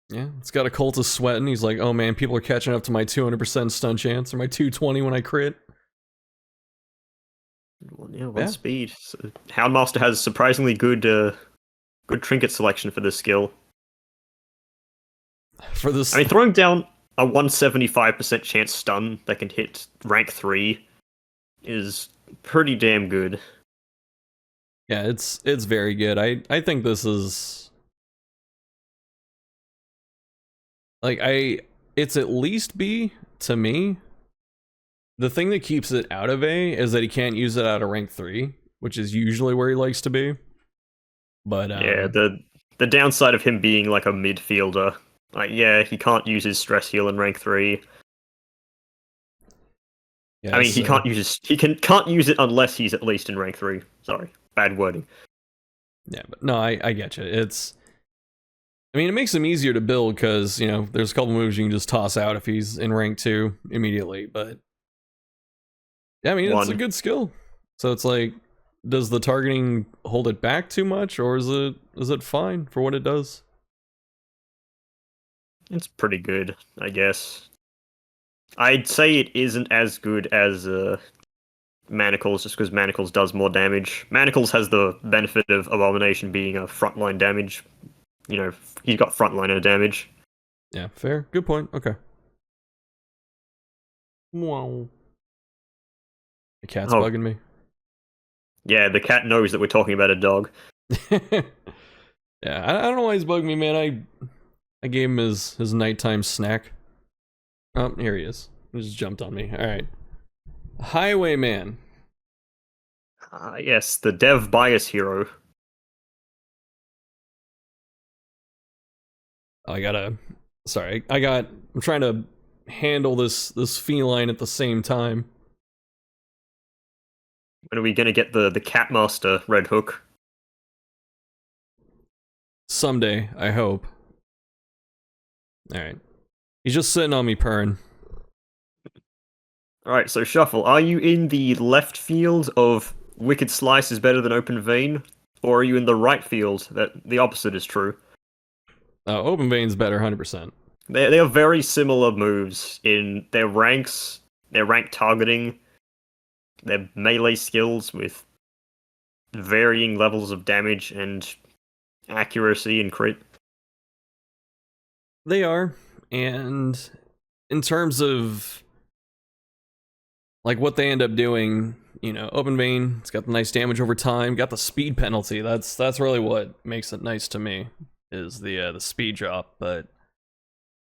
Yeah, it's got a Cultist sweating. He's like, oh man, people are catching up to my 200% stun chance or my 220 when I crit. Well, yeah, one Yeah. speed. So, Houndmaster has surprisingly good trinket selection for this skill. For this, I mean, throwing down a 175% chance stun that can hit rank 3 is pretty damn good. yeah, it's very good. I think this is like it's at least B to me. The thing that keeps it out of A is that he can't use it out of rank 3, which is usually where he likes to be. But Yeah, the downside of him being like a midfielder, like yeah, he can't use his stress heal in rank 3. yeah, I mean, he so- can't use it unless he's at least in rank 3. Sorry, bad wording. Yeah, but no, I get you. I mean, it makes him easier to build because, you know, there's a couple moves you can just toss out if he's in rank 2 immediately, but yeah, I mean, it's a One. good skill. So it's like, does the targeting hold it back too much, or is it fine for what it does? It's pretty good, I guess. I'd say it isn't as good as Manacles, just because Manacles does more damage. Manacles has the benefit of Abomination being a frontline damage. You know, he's got frontliner damage. Yeah, fair. Good point. Okay. Wow. The cat's Oh. bugging me. Yeah, the cat knows that we're talking about a dog. Yeah, I don't know why he's bugging me, man. I gave him his nighttime snack. Oh, here he is. He just jumped on me. All right. Highwayman. Yes, the dev bias hero. Sorry, I'm trying to handle this feline at the same time. When are we gonna get the Catmaster Red Hook? Someday, I hope. Alright. He's just sitting on me purring. Alright, so Shuffle, are you in the left field of Wicked Slice is better than Open Vein? Or are you in the right field that the opposite is true? Open Vein's better, 100%. They are very similar moves in their ranks, their rank targeting, their melee skills with varying levels of damage and accuracy and crit. They are, and in terms of like what they end up doing, you know, Open Vein, it's got the nice damage over time, got the speed penalty. That's really what makes it nice to me, is the speed drop. But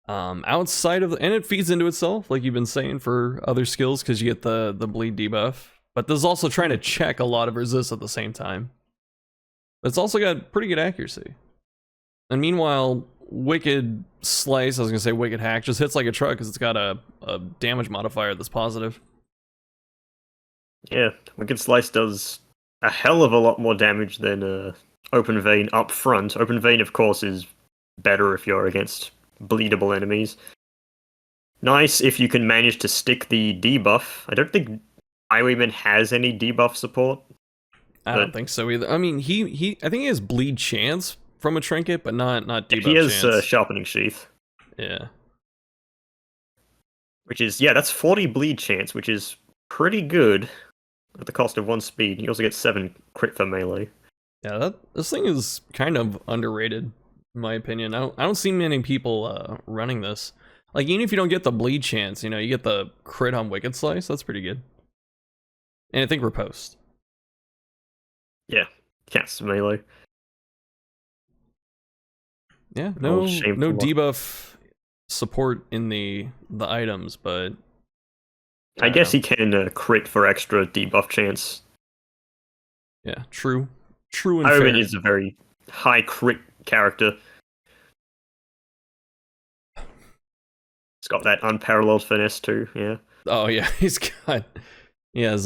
outside of and it feeds into itself, like you've been saying for other skills, because you get the bleed debuff. But this is also trying to check a lot of resist at the same time. But it's also got pretty good accuracy. And meanwhile, Wicked Slice, I was gonna say Wicked Hack, just hits like a truck because it's got a damage modifier that's positive. Yeah, Wicked Slice does a hell of a lot more damage than Open Vein up front. Open Vein, of course, is better if you're against bleedable enemies. Nice if you can manage to stick the debuff. I don't think Highwayman has any debuff support. I don't think so either. I mean, I think he has bleed chance from a trinket, but not debuff He has chance. Sharpening Sheath. Yeah. which is, yeah, that's 40 bleed chance, which is pretty good at the cost of 1 speed. You also get 7 crit for melee. Yeah, this thing is kind of underrated, in my opinion. I don't see many people running this. Like, even if you don't get the bleed chance, you get the crit on Wicked Slice. That's pretty good. And I think Riposte. Yeah, counts melee. Yeah, no shameful. debuff support in the items, but I guess he can crit for extra debuff chance. Yeah, true and Highwayman fair. is a very high crit character. He's got that unparalleled finesse too. Yeah. Oh yeah, he has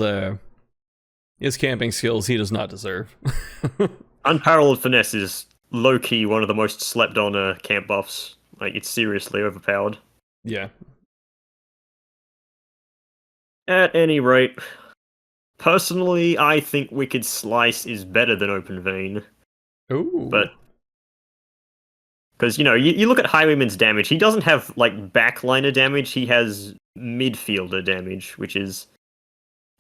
his camping skills he does not deserve. Unparalleled finesse is low key one of the most slept on camp buffs. Like, it's seriously overpowered. Yeah. At any rate, personally, I think Wicked Slice is better than Open Vein. Ooh. But because you look at Highwayman's damage, he doesn't have like backliner damage. He has midfielder damage, which is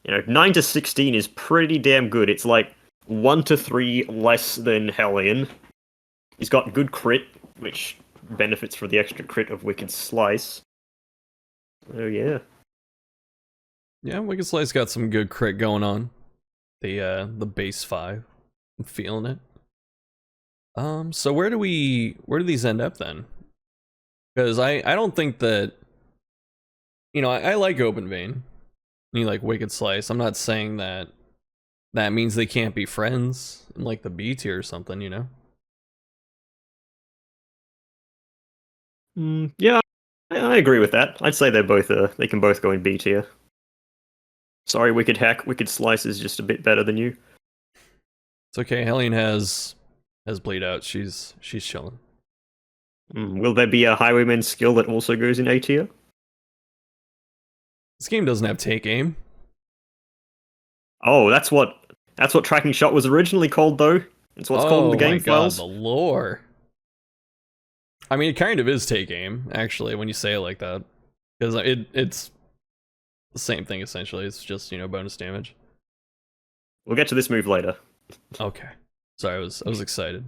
9 to 16 is pretty damn good. It's like 1 to 3 less than Hellion. He's got good crit, which benefits from the extra crit of Wicked Slice. Oh yeah. Yeah, Wicked Slice got some good crit going on. The base 5. I'm feeling it. So where do these end up then? Because I don't think that I like Open Vein. You like Wicked Slice. I'm not saying that means they can't be friends in like the B tier or something, Yeah, I agree with that. I'd say they're both they can both go in B tier. Sorry, Wicked Hack. Wicked Slice is just a bit better than you. It's okay. Hellion has bleed out. She's chilling. Will there be a Highwayman skill that also goes in A tier? This game doesn't have take aim. Oh, that's what Tracking Shot was originally called, though. It's what's called in the game files. Oh my god, the lore. I mean, it kind of is take aim, actually, when you say it like that, because it's the same thing essentially. It's just bonus damage. We'll get to this move later. Okay, sorry, I was excited.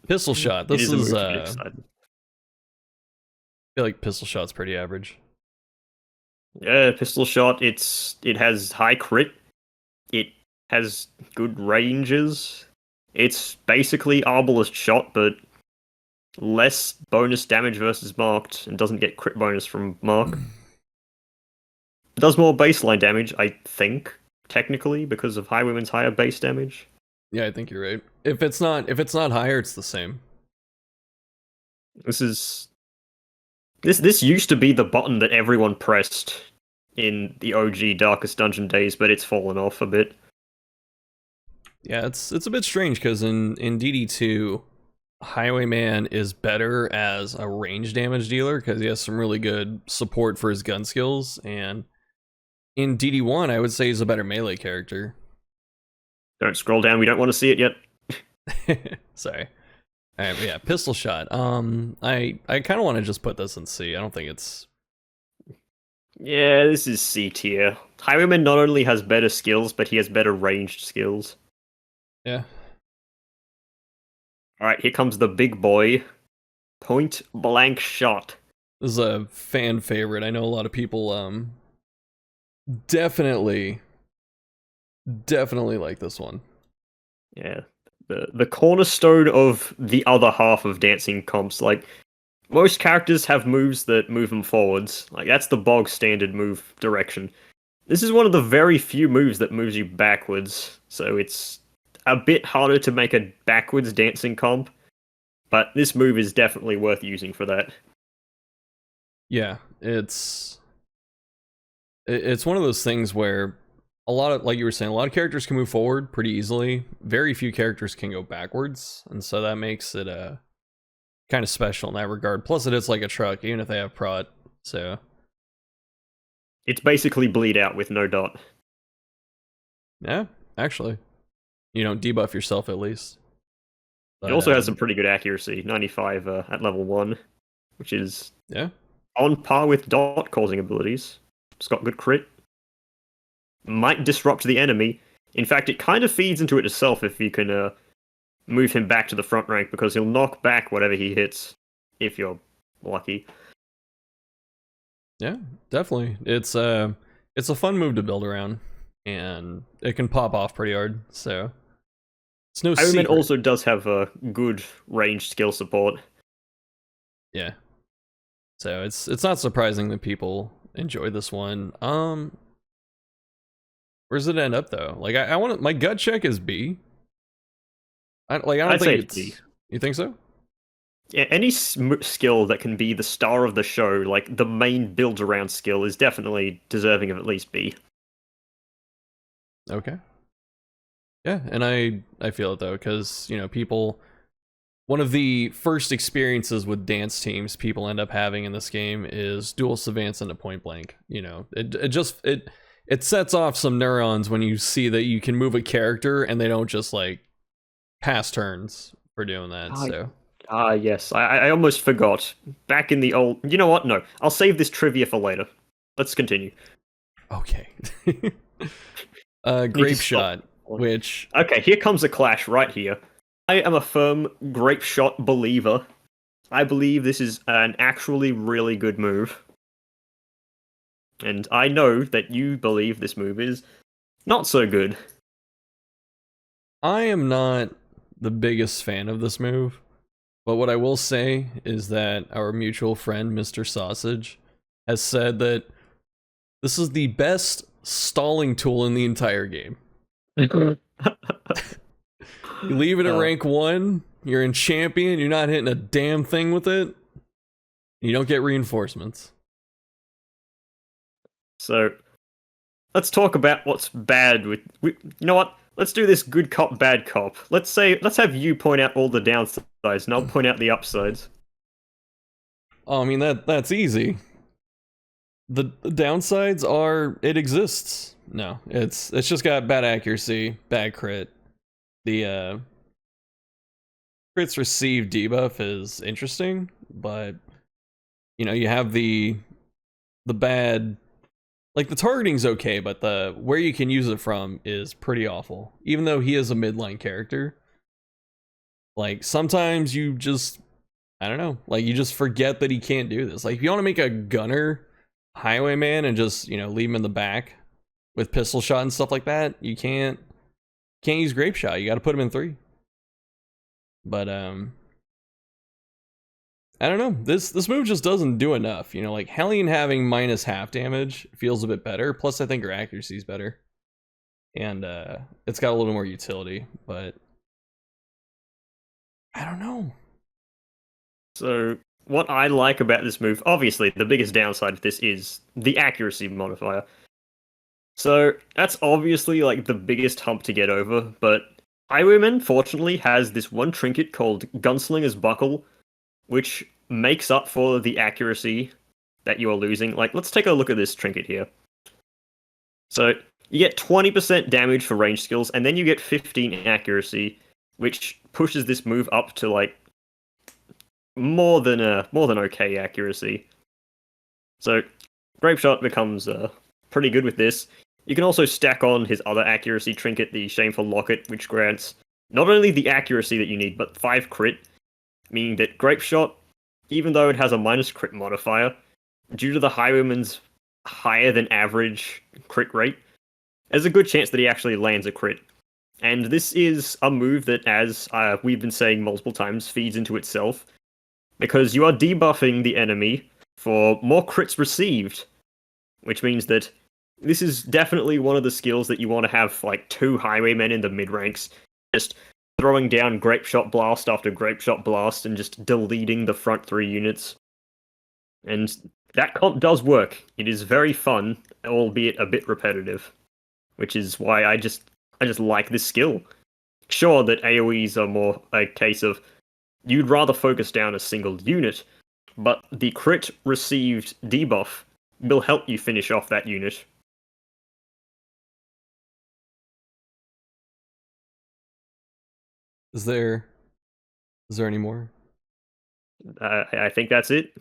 Pistol Shot. This is I feel like Pistol Shot's pretty average. Yeah, Pistol Shot. It has high crit. It has good ranges. It's basically Arbalest Shot, but less bonus damage versus marked, and doesn't get crit bonus from mark. It does more baseline damage, I think, technically, because of Highwayman's higher base damage. Yeah, I think you're right. If it's not higher, it's the same. This used to be the button that everyone pressed in the OG Darkest Dungeon days, but it's fallen off a bit. Yeah, it's a bit strange because in DD2, Highwayman is better as a range damage dealer because he has some really good support for his gun skills, and in DD1, I would say he's a better melee character. Don't scroll down, we don't want to see it yet. Sorry. Alright, yeah, Pistol Shot. I kind of want to just put this in C. I don't think it's... Yeah, this is C tier. Highwayman not only has better skills, but he has better ranged skills. Yeah. Alright, here comes the big boy. Point Blank Shot. This is a fan favorite. I know a lot of people definitely like this one. Yeah. The cornerstone of the other half of dancing comps. Like, most characters have moves that move them forwards. Like, that's the bog standard move direction. This is one of the very few moves that moves you backwards, so it's a bit harder to make a backwards dancing comp, but this move is definitely worth using for that. Yeah, it's one of those things where a lot of, like you were saying, a lot of characters can move forward pretty easily. Very few characters can go backwards, and so that makes it kind of special in that regard. Plus, it is like a truck, even if they have prot. So it's basically bleed out with no dot. Yeah, actually, you don't debuff yourself at least. But, it also has some pretty good accuracy, 95 at level 1, which is on par with dot causing abilities. It's got good crit. Might disrupt the enemy. In fact, it kind of feeds into it itself if you can move him back to the front rank because he'll knock back whatever he hits if you're lucky. Yeah, definitely. It's a fun move to build around, and it can pop off pretty hard. So it's no Iron Man secret. also does have a good ranged skill support. Yeah. So it's not surprising that people enjoy this one. Where does it end up though? Like I want my gut check is B. I don't I'd say think it's B. it's. You think so? Yeah, any skill that can be the star of the show, like the main build around skill, is definitely deserving of at least B. Okay. Yeah, and I feel it though, because people. One of the first experiences with dance teams people end up having in this game is dual savants into point blank. It sets off some neurons when you see that you can move a character and they don't just like pass turns for doing that. So Yes, I almost forgot. Back in the old. You know what? No, I'll save this trivia for later. Let's continue. okay. Need to Grape stop. shot, which Okay, here comes a clash right here. I am a firm grape shot believer. I believe this is an actually really good move. And I know that you believe this move is not so good. I am not the biggest fan of this move, but what I will say is that our mutual friend, Mr. Sausage, has said that this is the best stalling tool in the entire game. You leave it at rank 1, you're in champion, you're not hitting a damn thing with it, you don't get reinforcements. So, let's talk about what's bad with. You know what? Let's do this good cop, bad cop. Let's have you point out all the downsides, and I'll point out the upsides. Oh, I mean, that's easy. The downsides are it exists. No, it's just got bad accuracy, bad crit. The crits received debuff is interesting, but you have the bad, like the targeting's okay, but the where you can use it from is pretty awful. Even though he is a midline character, like sometimes you just I don't know, like you just forget that he can't do this. Like if you want to make a gunner highwayman and just leave him in the back with pistol shot and stuff like that, you can't use grape shot. You got to put him in 3. But I don't know. This move just doesn't do enough. Like Hellion having minus half damage feels a bit better. Plus, I think her accuracy is better, and it's got a little more utility. But I don't know. So, what I like about this move, obviously, the biggest downside of this is the accuracy modifier. So, that's obviously like the biggest hump to get over, but Highwayman fortunately has this one trinket called Gunslinger's Buckle, which makes up for the accuracy that you are losing. Like, let's take a look at this trinket here. So, you get 20% damage for range skills, and then you get 15 accuracy, which pushes this move up to like more than okay accuracy. So, Grape Shot becomes pretty good with this. You can also stack on his other accuracy trinket, the Shameful Locket, which grants not only the accuracy that you need, but 5 crit, meaning that Grape Shot, even though it has a minus crit modifier, due to the Highwayman's higher than average crit rate, there's a good chance that he actually lands a crit. And this is a move that, as we've been saying multiple times, feeds into itself, because you are debuffing the enemy for more crits received, which means that this is definitely one of the skills that you want to have like 2 highwaymen in the mid ranks, just throwing down grape shot blast after grape shot blast and just deleting the front 3 units. And that comp does work. It is very fun, albeit a bit repetitive, which is why I just like this skill. Sure that AoEs are more a case of you'd rather focus down a single unit, but the crit received debuff will help you finish off that unit. Is there any more? I think that's it.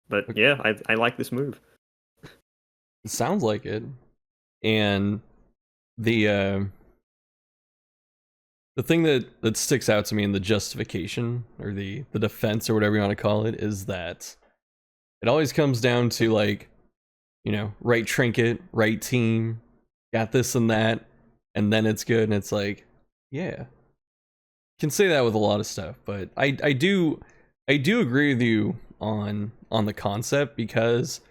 But yeah, I like this move. It sounds like it. And the the thing that sticks out to me in the justification or the defense or whatever you want to call it is that it always comes down to like, you know, right trinket, right team, got this and that, and then it's good. And it's like, yeah, can say that with a lot of stuff, but I do agree with you on the concept, because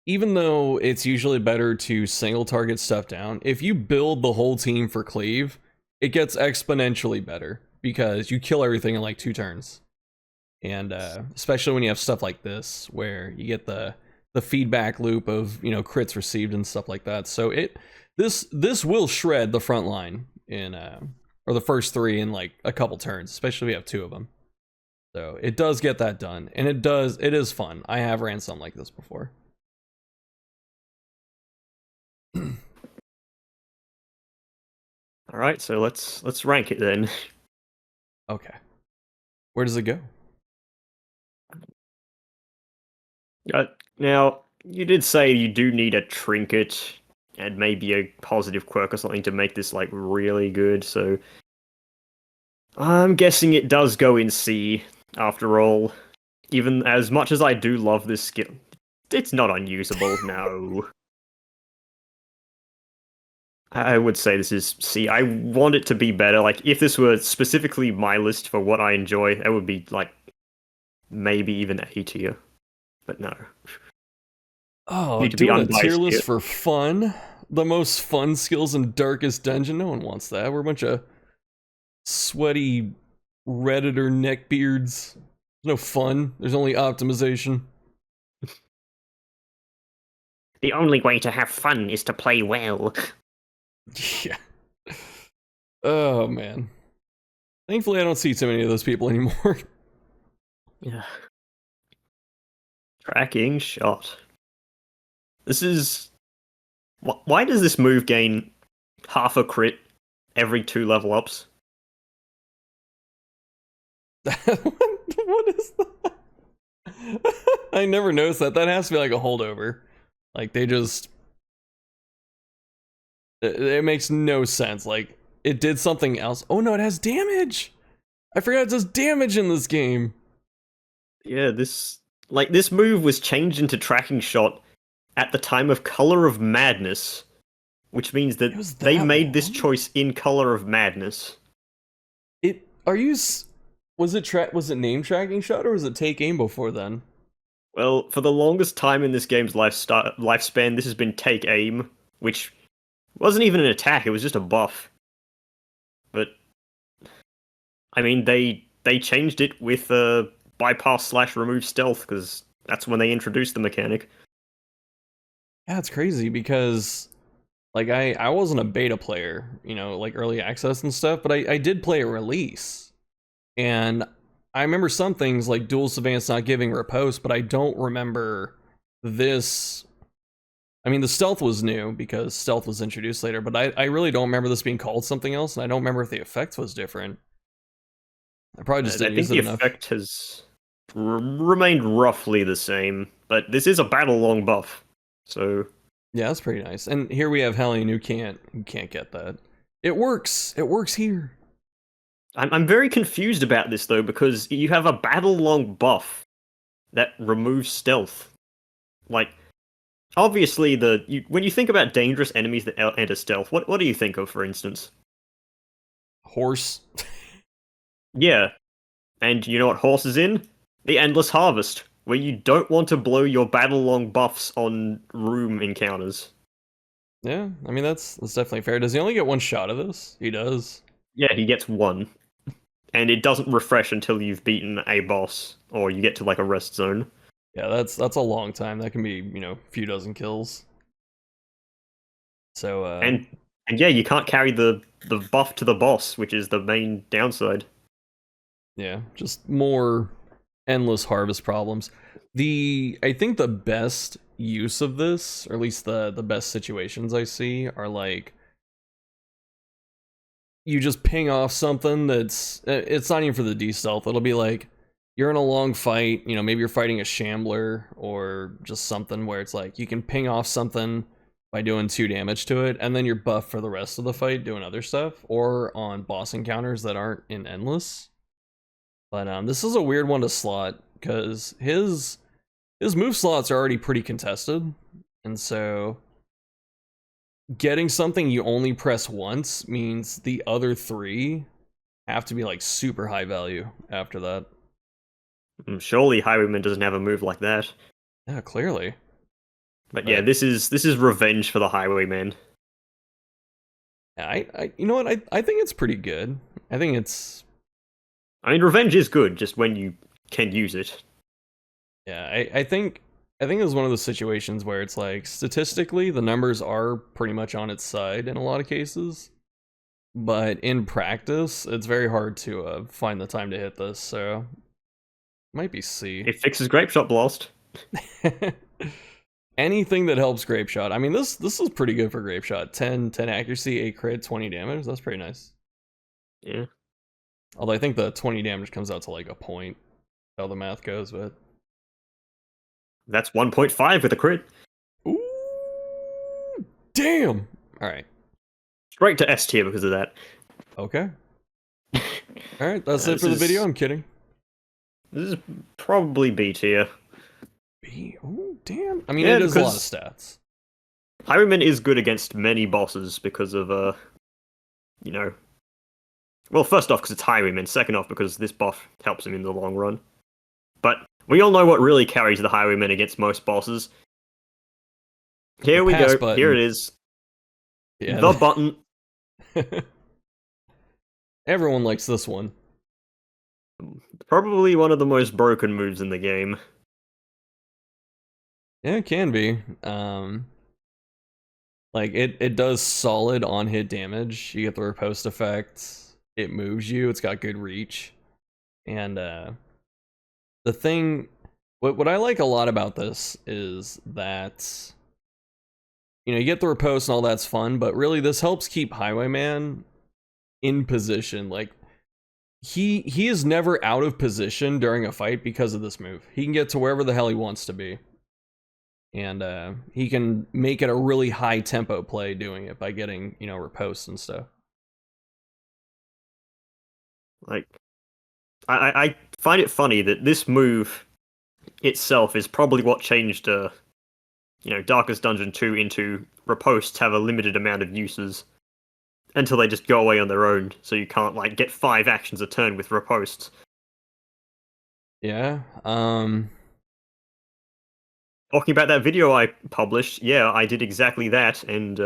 even though it's usually better to single target stuff down, if you build the whole team for cleave, it gets exponentially better because you kill everything in like 2 turns. And especially when you have stuff like this where you get the feedback loop of, you know, crits received and stuff like that. So this will shred the front line in or the first 3 in like a couple turns, especially if you have 2 of them. So it does get that done, and it is fun. I have ran something like this before. All right, so let's rank it then. Okay. Where does it go? Now, you did say you do need a trinket and maybe a positive quirk or something to make this like really good, so I'm guessing it does go in C after all. Even as much as I do love this skill, it's not unusable, no. I would say this is C. I want it to be better. Like, if this were specifically my list for what I enjoy, it would be like maybe even A tier. But no. Oh, Need to be doing a tier unbiased list here. for fun? The most fun skills in Darkest Dungeon? No one wants that. We're a bunch of sweaty Redditor neckbeards. There's no fun. There's only optimization. The only way to have fun is to play well. Yeah. Oh, man. Thankfully, I don't see too many of those people anymore. Yeah. Tracking shot. This is... Why does this move gain half a crit every 2 level ups? What is that? I never noticed that. That has to be like a holdover. Like, they just... It makes no sense. Like, it did something else. Oh no, it has damage! I forgot it does damage in this game. Yeah, this move was changed into tracking shot at the time of Color of Madness, which means that It was they that made this long? choice in Color of Madness. Was it name tracking shot, or was it take aim before then? Well, for the longest time in this game's lifespan, this has been take aim, which wasn't even an attack; it was just a buff. But I mean, they changed it with bypass / remove stealth because that's when they introduced the mechanic. Yeah, it's crazy because like I wasn't a beta player, you know, like early access and stuff, but I did play a release. And I remember some things like Dual Savants not giving riposte, but I don't remember this. I mean, the stealth was new because stealth was introduced later, but I really don't remember this being called something else, and I don't remember if the effect was different. I probably just I didn't think use it the enough. effect has remained roughly the same, but this is a battle long buff, so Yeah, that's pretty nice. And here we have Hellion who can't get that. It works. It works here. I'm very confused about this though because you have a battle long buff that removes stealth. Like, obviously, when you think about dangerous enemies that enter stealth, what do you think of, for instance? Horse. Yeah, and you know what horse is in? The Endless Harvest, where you don't want to blow your battle long buffs on room encounters. Yeah, I mean that's definitely fair. Does he only get one shot of this? He does. Yeah, he gets one, and it doesn't refresh until you've beaten a boss or you get to like a rest zone. Yeah, that's a long time. That can be, you know, a few dozen kills. So And yeah, you can't carry the buff to the boss, which is the main downside. yeah, just more endless harvest problems. I think the best use of this, or at least the best situations I see, are like you just ping off something that's it's not even for the D stealth. It'll be like you're in a long fight, you know, maybe you're fighting a shambler or just something where it's like you can ping off something by doing 2 damage to it, and then you're buffed for the rest of the fight doing other stuff, or on boss encounters that aren't in endless. But this is a weird one to slot because his move slots are already pretty contested, and so getting something you only press once means the other 3 have to be like super high value after that. Surely Highwayman doesn't have a move like that. Yeah, clearly. But yeah, this is revenge for the Highwayman. I you know what? I think it's pretty good. I think it's I mean, revenge is good, just when you can use it. yeah. I think it's one of those situations where it's like statistically the numbers are pretty much on its side in a lot of cases, but in practice it's very hard to find the time to hit this. So might be C. It fixes Grape Shot Blast. Anything that helps Grape Shot. I mean, this is pretty good for Grape Shot. 10 accuracy, 8 crit, 20 damage. That's pretty nice. Yeah. Although I think the 20 damage comes out to like a point, how the math goes, but That's 1.5 with a crit. ooh, damn. All right. Straight to S tier because of that. Okay. All right, that's it for the video. I'm kidding. This is probably B tier. B. Oh, damn. I mean, Yeah, it is a lot of because- stats. Highwayman is good against many bosses because of, you know... Well, first off, because it's Highwayman. Second off, because this buff helps him in the long run. But we all know what really carries the Highwayman against most bosses. Here we pass go. button. Here it is. Yeah. The button. Everyone likes this one. Probably one of the most broken moves in the game. Yeah, it can be. Like it does solid on hit damage. You get the riposte effect. It moves you. It's got good reach. And the thing what I like a lot about this is that you know, you get the riposte and all that's fun, but really this helps keep Highwayman in position. Like he is never out of position during a fight because of this move. He can get to wherever the hell he wants to be. And he can make it a really high tempo play doing it by getting, you know, riposte and stuff. Like, I find it funny that this move itself is probably what changed, you know, Darkest Dungeon 2 into ripostes have a limited amount of uses until they just go away on their own, so you can't, like, get 5 actions a turn with ripostes. Yeah. Talking about that video I published, yeah, I did exactly that, and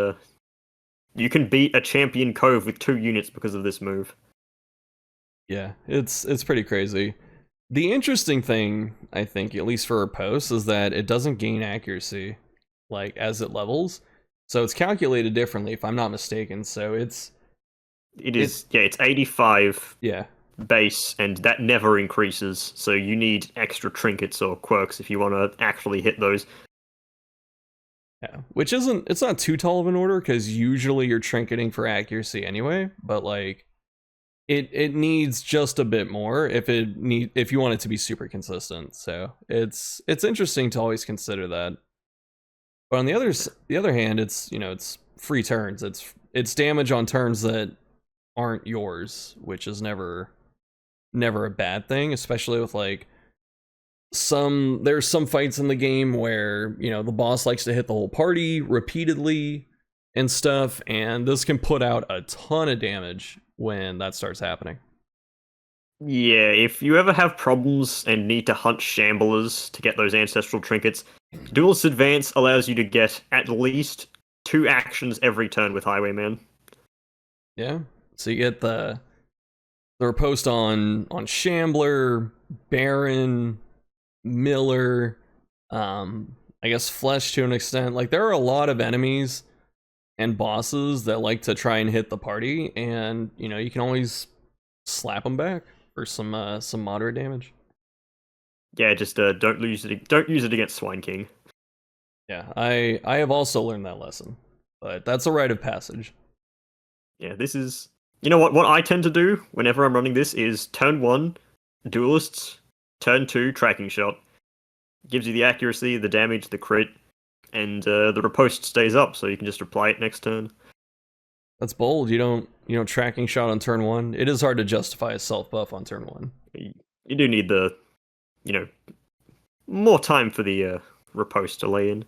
you can beat a champion cove with 2 units because of this move. Yeah, it's pretty crazy. The interesting thing, I think, at least for riposte, is that it doesn't gain accuracy like as it levels. So it's calculated differently, if I'm not mistaken. So it's 85 yeah. base, and that never increases, so you need extra trinkets or quirks if you want to actually hit those. Yeah, which it's not too tall of an order, because usually you're trinketing for accuracy anyway, but like it needs just a bit more if you want it to be super consistent. So it's interesting to always consider that. But on the other hand, it's, you know, it's free turns. It's damage on turns that aren't yours, which is never a bad thing, especially with like there's some fights in the game where, you know, the boss likes to hit the whole party repeatedly and stuff, and this can put out a ton of damage when that starts happening. Yeah, if you ever have problems and need to hunt shamblers to get those ancestral trinkets, Duelist Advance allows you to get at least 2 actions every turn with Highwayman. Yeah, so you get the riposte on Shambler, Baron, Miller, I guess Flesh to an extent. Like, there are a lot of enemies and bosses that like to try and hit the party, and you know, you can always slap them back for some moderate damage. Yeah, just don't use it against Swine King. Yeah, I have also learned that lesson, but that's a rite of passage. Yeah, this is... You know what I tend to do whenever I'm running this is turn 1, Duelists, turn 2 tracking shot. Gives you the accuracy, the damage, the crit, and the riposte stays up, so you can just apply it next turn. That's bold. You don't tracking shot on turn 1. It is hard to justify a self buff on turn 1. You do need the, more time for the riposte to lay in.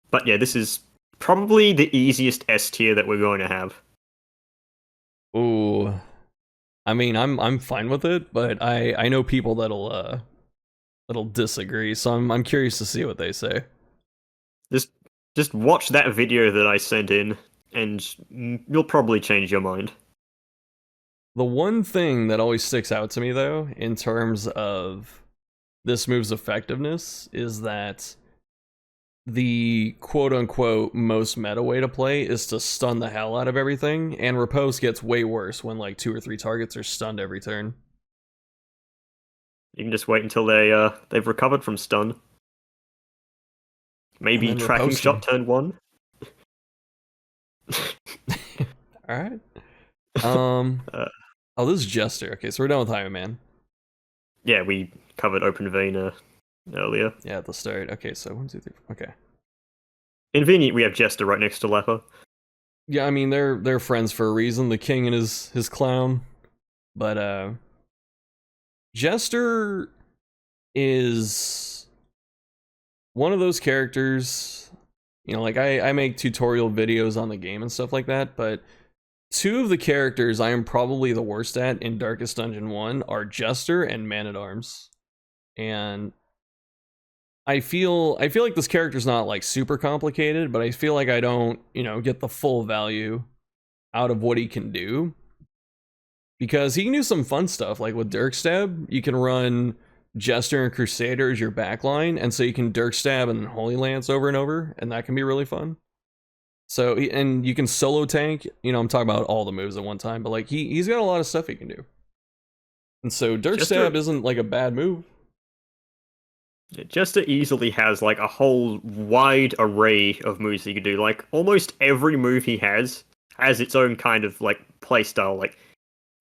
But yeah, this is probably the easiest S tier that we're going to have. Ooh. I mean, I'm fine with it, but I know people that'll disagree, so I'm curious to see what they say. Just watch that video that I sent in, and you'll probably change your mind. The one thing that always sticks out to me, though, in terms of this move's effectiveness, is that the quote-unquote most meta way to play is to stun the hell out of everything, and riposte gets way worse when like 2 or 3 targets are stunned every turn. You can just wait until they've recovered from stun. Maybe tracking shot turn 1. Alright. Oh, this is Jester. Okay, so we're done with Highway Man. Yeah, we covered Open Vein earlier. Yeah, at the start. Okay, so 1, 2, 3. Okay. In Vein, we have Jester right next to Leper. Yeah, I mean they're friends for a reason. The king and his clown, but Jester is one of those characters. Like I make tutorial videos on the game and stuff like that, but 2 of the characters I am probably the worst at in Darkest Dungeon 1 are Jester and Man-at-Arms. And I feel like this character's not like super complicated, but I feel like I don't, get the full value out of what he can do. Because he can do some fun stuff, like with Dirk Stab, you can run Jester and Crusader as your backline, and so you can Dirk Stab and Holy Lance over and over, and that can be really fun. So, and you can solo tank, I'm talking about all the moves at one time, but like he's got a lot of stuff he can do. And so Dirk Stab isn't like a bad move. Jester easily has like a whole wide array of moves he can do. Like almost every move he has its own kind of like playstyle. Like,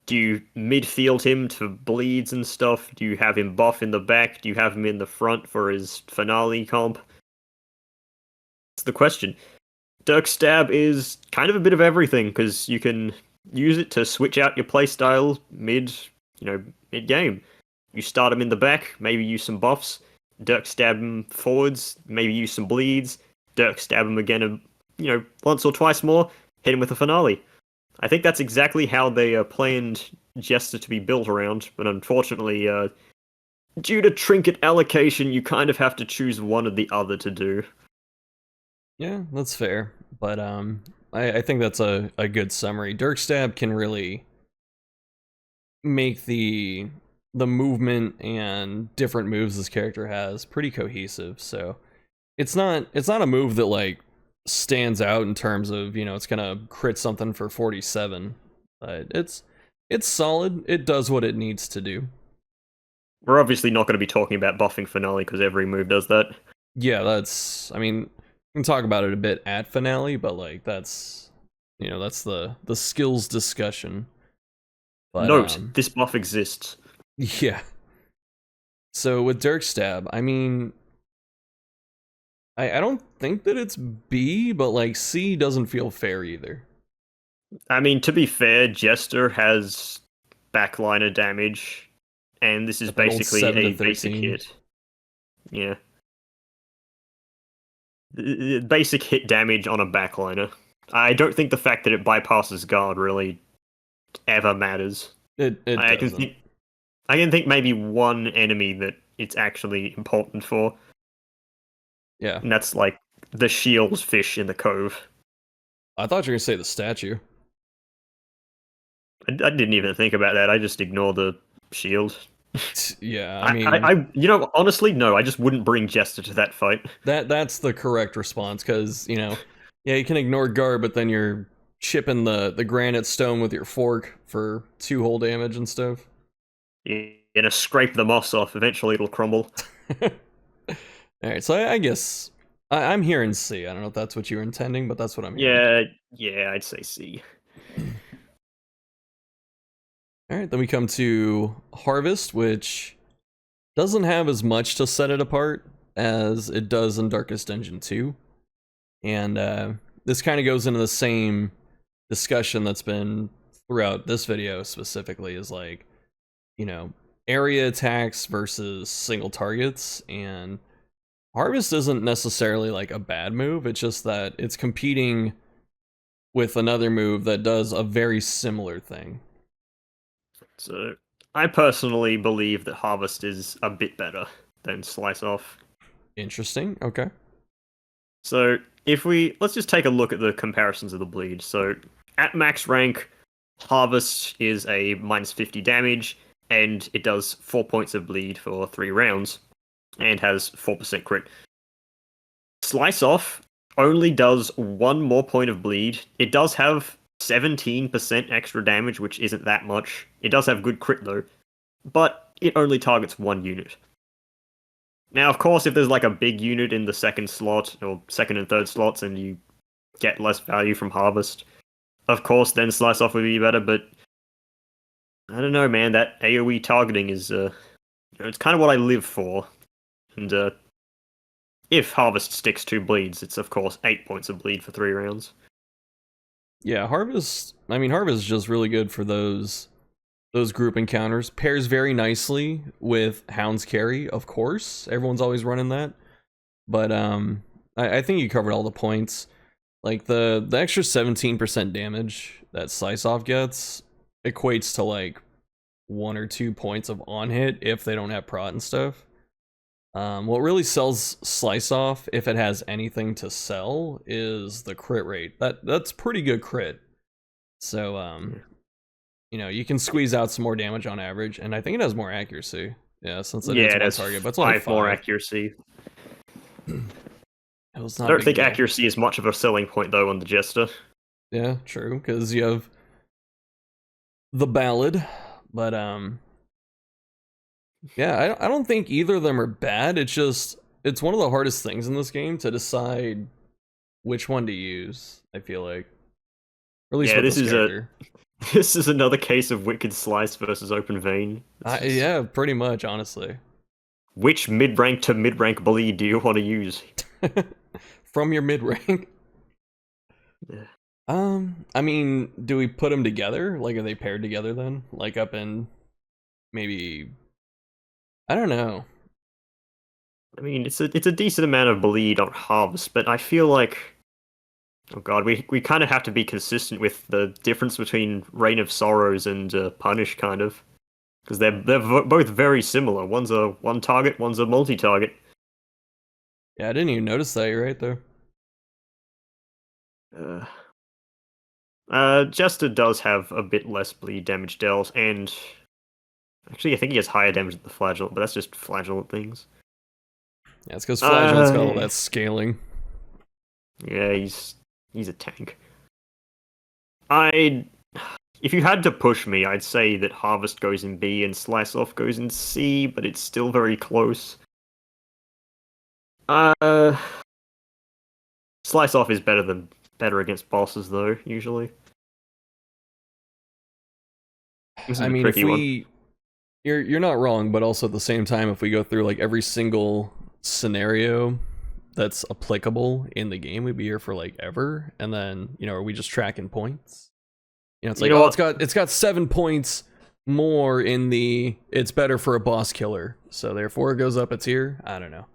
do you midfield him to bleeds and stuff? Do you have him buff in the back? Do you have him in the front for his finale comp? That's the question. Dirk Stab is kind of a bit of everything, because you can use it to switch out your playstyle mid-game. You start him in the back, maybe use some buffs. Dirk Stab him forwards, maybe use some bleeds. Dirk Stab him again, once or twice more, hit him with a finale. I think that's exactly how they planned Jester to be built around, but unfortunately, due to trinket allocation, you kind of have to choose one or the other to do. Yeah, that's fair, but I think that's a good summary. Dirk Stab can really make the movement and different moves this character has pretty cohesive. So it's not a move that like stands out in terms of it's gonna crit something for 47, but it's solid. It does what it needs to do. We're obviously not going to be talking about buffing finale because every move does that. Yeah, we can talk about it a bit at finale, but like that's the skills discussion. But, note, this buff exists. Yeah. So with Dirk Stab, I mean, I don't think that it's B, but like C doesn't feel fair either. I mean, to be fair, Jester has backliner damage, and this is basically a basic hit. Yeah. Basic hit damage on a backliner. I don't think the fact that it bypasses guard really ever matters. I can think maybe one enemy that it's actually important for. Yeah. And that's like the Shields fish in the cove. I thought you were gonna say the statue. I didn't even think about that. I just ignored the shield. Yeah, I mean, I honestly, no, I just wouldn't bring Jester to that fight. That's the correct response, because yeah, you can ignore guard, but then you're chipping the granite stone with your fork for 2 whole damage and stuff. You're gonna scrape the moss off. Eventually, it'll crumble. All right, so I guess I'm hearing C. I don't know if that's what you were intending, but that's what I'm hearing. Yeah, I'd say C. All right, then we come to Harvest, which doesn't have as much to set it apart as it does in Darkest Dungeon 2. And this kind of goes into the same discussion that's been throughout this video specifically, is like, you know, area attacks versus single targets. And Harvest isn't necessarily like a bad move, it's just that it's competing with another move that does a very similar thing. So I personally believe that Harvest is a bit better than Slice Off. Interesting. Okay. So let's just take a look at the comparisons of the bleed. So at max rank, Harvest is a minus 50 damage, and it does 4 points of bleed for 3 rounds, and has 4% crit. Slice Off only does 1 more point of bleed. It does have 17% extra damage, which isn't that much. It does have good crit though, but it only targets 1 unit. Now, of course, if there's like a big unit in the second slot, or second and third slots, and you get less value from Harvest, of course, then Slice Off would be better, but I don't know, man, that AoE targeting is, it's kind of what I live for. And, if Harvest sticks 2 bleeds, it's of course 8 points of bleed for 3 rounds. Yeah, Harvest is just really good for those group encounters. Pairs very nicely with Hound's Carry, of course. Everyone's always running that. But I think you covered all the points. Like the extra 17% damage that Slice Off gets equates to like 1 or 2 points of on hit if they don't have prot and stuff. What really sells Slice Off, if it has anything to sell, is the crit rate. That's pretty good crit. So you know, you can squeeze out some more damage on average, and I think it has more accuracy. Yeah, since it hits one target, but it's only 5 more accuracy. I don't think accuracy is much of a selling point though on the Jester. Yeah, true, because you have the Ballad, but yeah, I don't think either of them are bad. It's one of the hardest things in this game to decide which one to use, I feel like. Or at least this is another case of Wicked Slice versus Open Vein. Yeah, pretty much, honestly. Which mid-rank to mid-rank bleed do you want to use? From your mid-rank? Yeah. I mean, do we put them together? Like, are they paired together then? Like up in maybe... I don't know. I mean, it's a decent amount of bleed on Harvest, but I feel like, oh god, we kind of have to be consistent with the difference between Reign of Sorrows and Punish, kind of, because they're both very similar. One's a one target, one's a multi-target. Yeah, I didn't even notice that. You're right there. Jester does have a bit less bleed damage dealt, and actually, I think he has higher damage than the Flagellant, but that's just Flagellant things. Yeah, it's because Flagellant's got all that scaling. Yeah, he's a tank. If you had to push me, I'd say that Harvest goes in B and Slice Off goes in C, but it's still very close. Slice Off is better against bosses though, usually. I mean, if we... You're not wrong, but also at the same time, if we go through like every single scenario that's applicable in the game, we'd be here for like ever. And then, you know, are we just tracking points? You know, it's like, it's got 7 points more in the it's better for a boss killer, so therefore it goes up a tier. I don't know.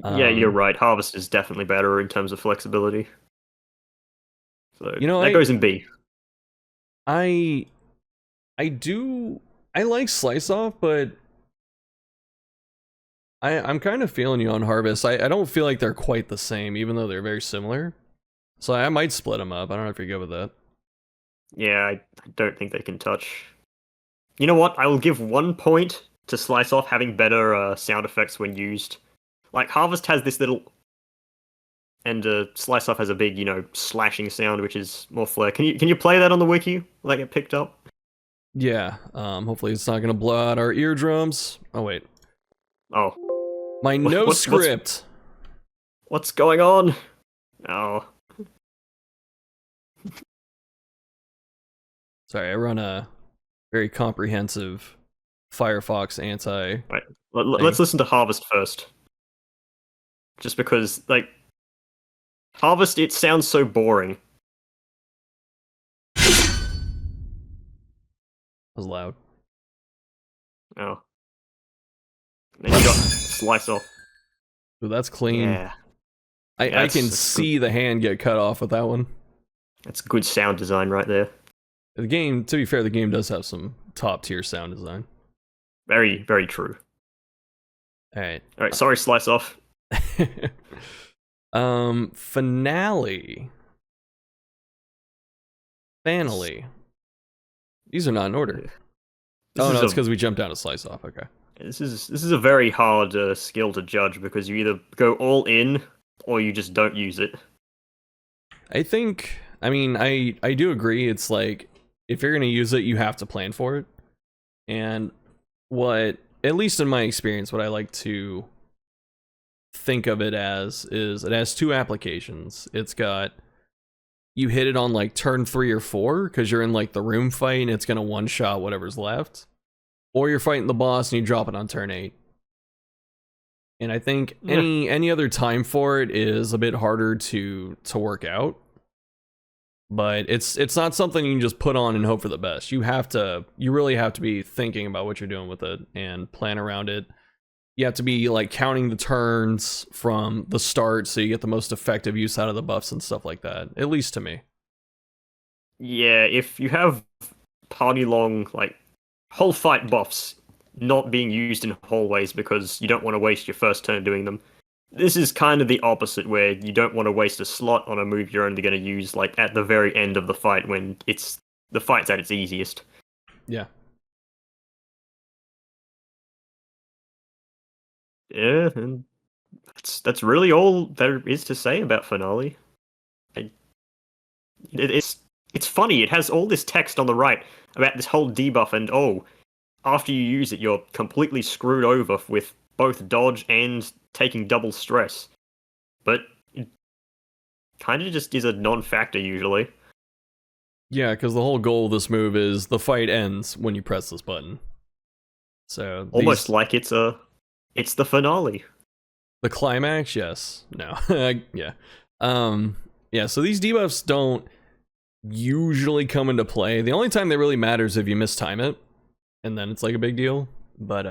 Yeah, you're right. Harvest is definitely better in terms of flexibility. So you know, that goes in B. I like Slice Off, but I'm kind of feeling you on Harvest. I don't feel like they're quite the same, even though they're very similar. So I might split them up. I don't know if you're good with that. Yeah, I don't think they can touch. You know what? I will give 1 point to Slice Off having better sound effects when used. Like, Harvest has this little... And Slice Off has a big, you know, slashing sound, which is more flair. Can you play that on the wiki? Will that get picked up? Yeah, hopefully it's not gonna blow out our eardrums. Oh, wait. Oh. My script! What's going on? Oh. Sorry, I run a very comprehensive Firefox anti Right. thing. Let's listen to Harvest first, just because like Harvest, it sounds so boring. Was loud. Oh, then you got Slice Off. Ooh, that's clean. Yeah, yeah, I can that's good. see the hand get cut off with that one. That's good sound design right there. The game, to be fair, the game does have some top tier sound design. Very, very true. All right. All right, sorry, Slice Off. Finale. Finally. These are not in order. Oh no, it's because we jumped down to Slice Off. Okay. This is a very hard skill to judge because you either go all in or you just don't use it. I think. I mean, I do agree. It's like if you're gonna use it, you have to plan for it. And what, at least in my experience, what I like to think of it as is it has two applications. It's got, you hit it on like turn 3 or 4 because you're in like the room fight and it's gonna one shot whatever's left, or you're fighting the boss and you drop it on turn 8. And I think any other time for it is a bit harder to work out. But it's not something you can just put on and hope for the best. You really have to be thinking about what you're doing with it and plan around it. You have to be like counting the turns from the start so you get the most effective use out of the buffs and stuff like that. At least to me. Yeah, if you have party long, like, whole fight buffs not being used in hallways because you don't want to waste your first turn doing them, this is kind of the opposite, where you don't want to waste a slot on a move you're only going to use like at the very end of the fight when the fight's at its easiest. Yeah. Yeah, and that's really all there is to say about Finale. It's funny. It has all this text on the right about this whole debuff, and after you use it, you're completely screwed over with both dodge and taking double stress. But it kind of just is a non-factor usually. Yeah, because the whole goal of this move is the fight ends when you press this button. So almost like it's the finale. The climax, yes. No. Yeah. Yeah, so these debuffs don't usually come into play. The only time they really matter is if you mistime it, and then it's like a big deal. But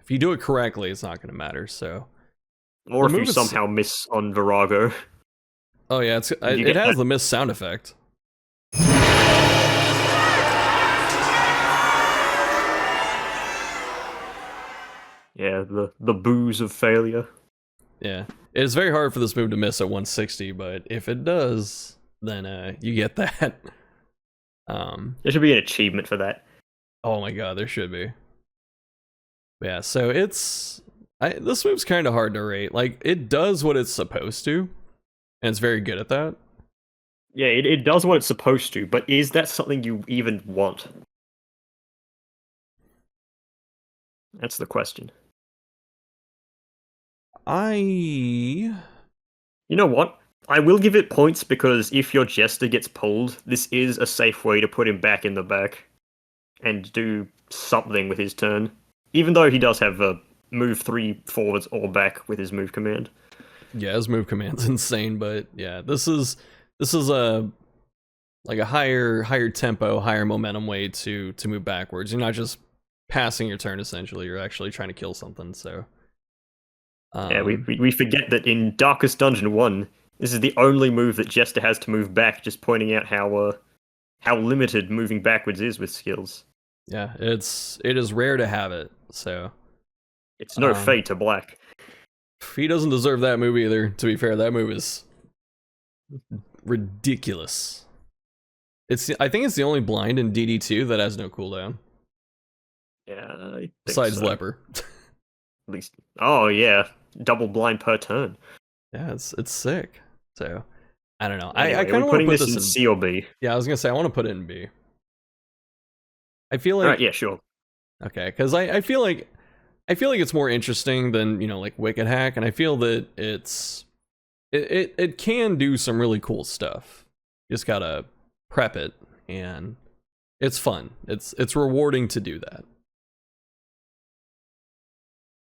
if you do it correctly, it's not going to matter. So, or if you somehow miss on Virago. Oh yeah, it has the miss sound effect. Yeah, the booze of failure. Yeah, it is very hard for this move to miss at 160, but if it does, then you get that. There should be an achievement for that. Oh my god, there should be. Yeah, so this move's kind of hard to rate. Like, it does what it's supposed to, and it's very good at that. Yeah, it does what it's supposed to, but is that something you even want? That's the question. You know what? I will give it points because if your Jester gets pulled, this is a safe way to put him back in the back and do something with his turn. Even though he does have a move 3 forwards or back with his move command. Yeah, his move command's insane, but yeah, this is a higher tempo, higher momentum way to move backwards. You're not just passing your turn essentially, you're actually trying to kill something, so yeah, we forget that in Darkest Dungeon 1, this is the only move that Jester has to move back, just pointing out how limited moving backwards is with skills. Yeah, it is rare to have it, so it's no fade to black. He doesn't deserve that move either, to be fair. That move is ridiculous. I think it's the only blind in DD2 that has no cooldown. Yeah, besides Leper. At least, oh yeah, double blind per turn. Yeah, it's sick. So I don't know. Anyway, I kind of want to put this in C or B. Yeah, I was gonna say I want to put it in B. I feel like yeah, sure. Okay, because I feel like it's more interesting than, like Wicked Hack, and I feel that it can do some really cool stuff. You just gotta prep it, and it's fun. It's rewarding to do that.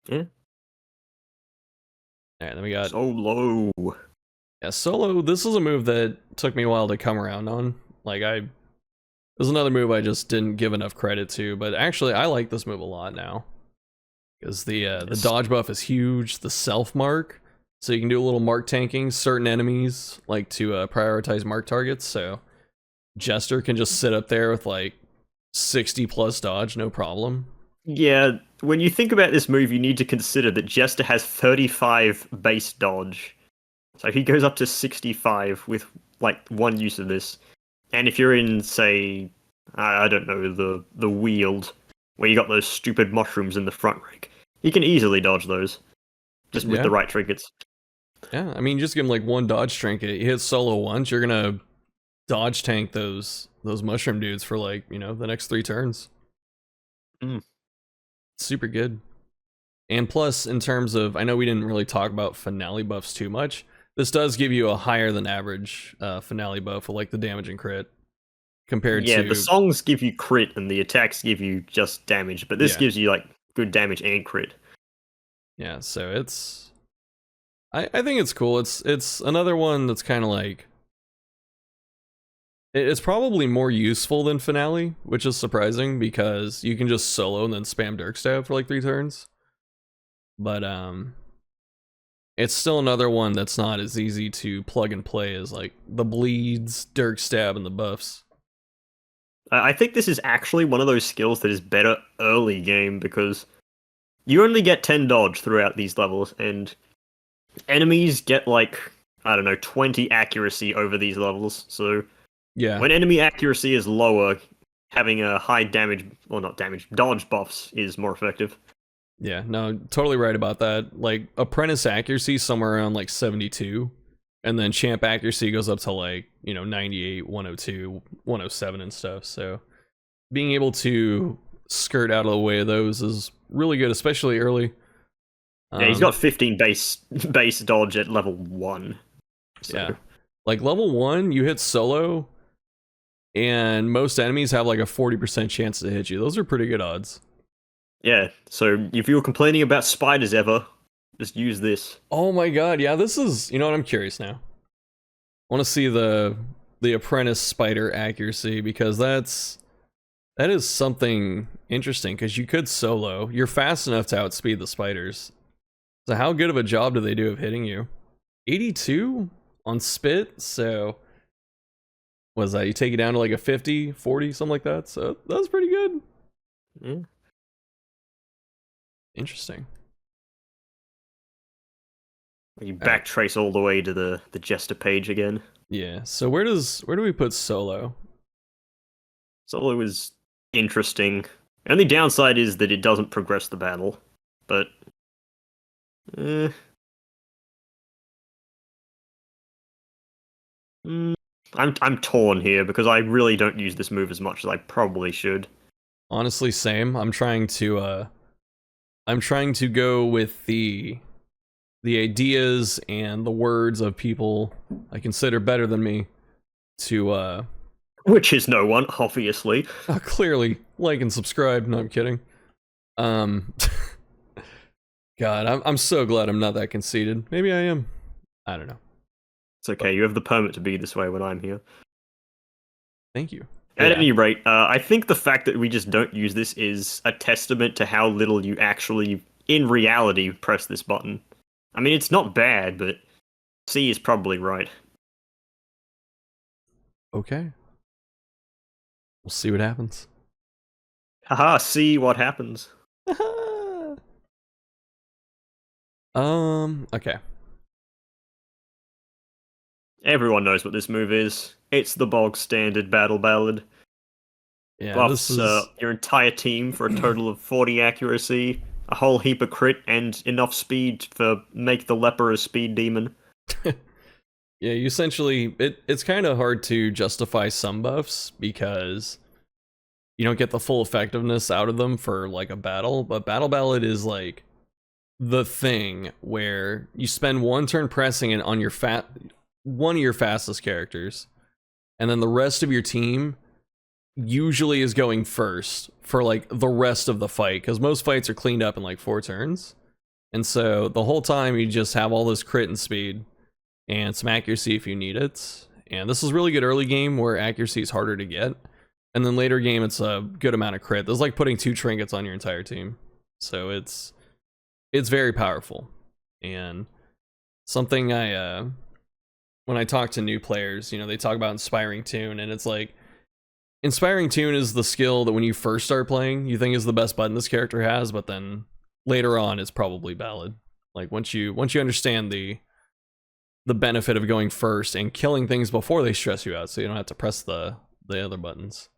Yeah. Alright, then we got So low. yeah, solo. This is a move that took me a while to come around on. Like there's another move I just didn't give enough credit to, but actually I like this move a lot now. Because the dodge buff is huge, the self mark, so you can do a little mark tanking. Certain enemies like to prioritize mark targets, so Jester can just sit up there with like 60 plus dodge, no problem. Yeah, when you think about this move, you need to consider that Jester has 35 base dodge. So he goes up to 65 with like one use of this. And if you're in, say, I don't know, the Wield, where you got those stupid mushrooms in the front rank, you can easily dodge those. Just with Yeah. the right trinkets. Yeah, I mean, just give him like one dodge trinket. You hit solo once, you're gonna dodge tank those mushroom dudes for like, you know, the next 3 turns. Mm. Super good. And plus, in terms of, I know we didn't really talk about finale buffs too much. This does give you a higher than average finale buff with like the damage and crit compared Yeah, to the songs give you crit and the attacks give you just damage, but this Yeah. gives you like good damage and crit. Yeah, so it's I think it's cool. It's another one that's kind of like it's probably more useful than finale, which is surprising because you can just solo and then spam Dirk Stab for like 3 turns. But it's still another one that's not as easy to plug and play as like the bleeds, Dirk Stab, and the buffs. I think this is actually one of those skills that is better early game because you only get 10 dodge throughout these levels, and enemies get like, I don't know, 20 accuracy over these levels. So Yeah. when enemy accuracy is lower, having a high damage, well, not damage, dodge buffs is more effective. Yeah, no, totally right about that. Like apprentice accuracy somewhere around like 72, and then champ accuracy goes up to like, you know, 98, 102, 107 and stuff. So being able to skirt out of the way of those is really good, especially early. Yeah, he's got 15 base dodge at level 1. So. Yeah. Like level 1, you hit solo and most enemies have like a 40% chance to hit you. Those are pretty good odds. Yeah, so if you were complaining about spiders ever, just use this. Oh my god, yeah, this is, you know what, I'm curious now. I want to see the apprentice spider accuracy because that is something interesting because you could solo. You're fast enough to outspeed the spiders. So how good of a job do they do of hitting you? 82 on spit, so what is that? You take it down to like a 50, 40, something like that. So that was pretty good. Yeah. Interesting. You backtrace all the way to the Jester page again. Yeah. So where do we put solo? Solo is interesting. The only downside is that it doesn't progress the battle, but I'm torn here because I really don't use this move as much as I probably should. Honestly, same. I'm trying to go with the ideas and the words of people I consider better than me to which is no one, obviously. Clearly like and subscribe. No, I'm kidding. God, I'm so glad I'm not that conceited. Maybe I am. I don't know. It's okay, you have the permit to be this way when I'm here. Thank you. At any rate, I think the fact that we just don't use this is a testament to how little you actually, in reality, press this button. I mean, it's not bad, but C is probably right. Okay. We'll see what happens. Haha, see what happens. Okay. Everyone knows what this move is. It's the bog standard battle ballad. Yeah, Buffs this is your entire team for a total of 40 accuracy, a whole heap of crit, and enough speed for make the leper a speed demon. yeah, you essentially it's kind of hard to justify some buffs because you don't get the full effectiveness out of them for like a battle, but battle ballad is like the thing where you spend one turn pressing it on your one of your fastest characters, and then the rest of your team usually is going first for like the rest of the fight because most fights are cleaned up in like 4 turns. And so the whole time you just have all this crit and speed and some accuracy if you need it. And this is really good early game where accuracy is harder to get. And then later game, it's a good amount of crit. This is like putting 2 trinkets on your entire team. So it's very powerful. And something when I talk to new players, you know, they talk about Inspiring Tune, and it's like, Inspiring Tune is the skill that when you first start playing, you think is the best button this character has, but then later on it's probably valid. Like once you understand the benefit of going first and killing things before they stress you out, so you don't have to press the other buttons.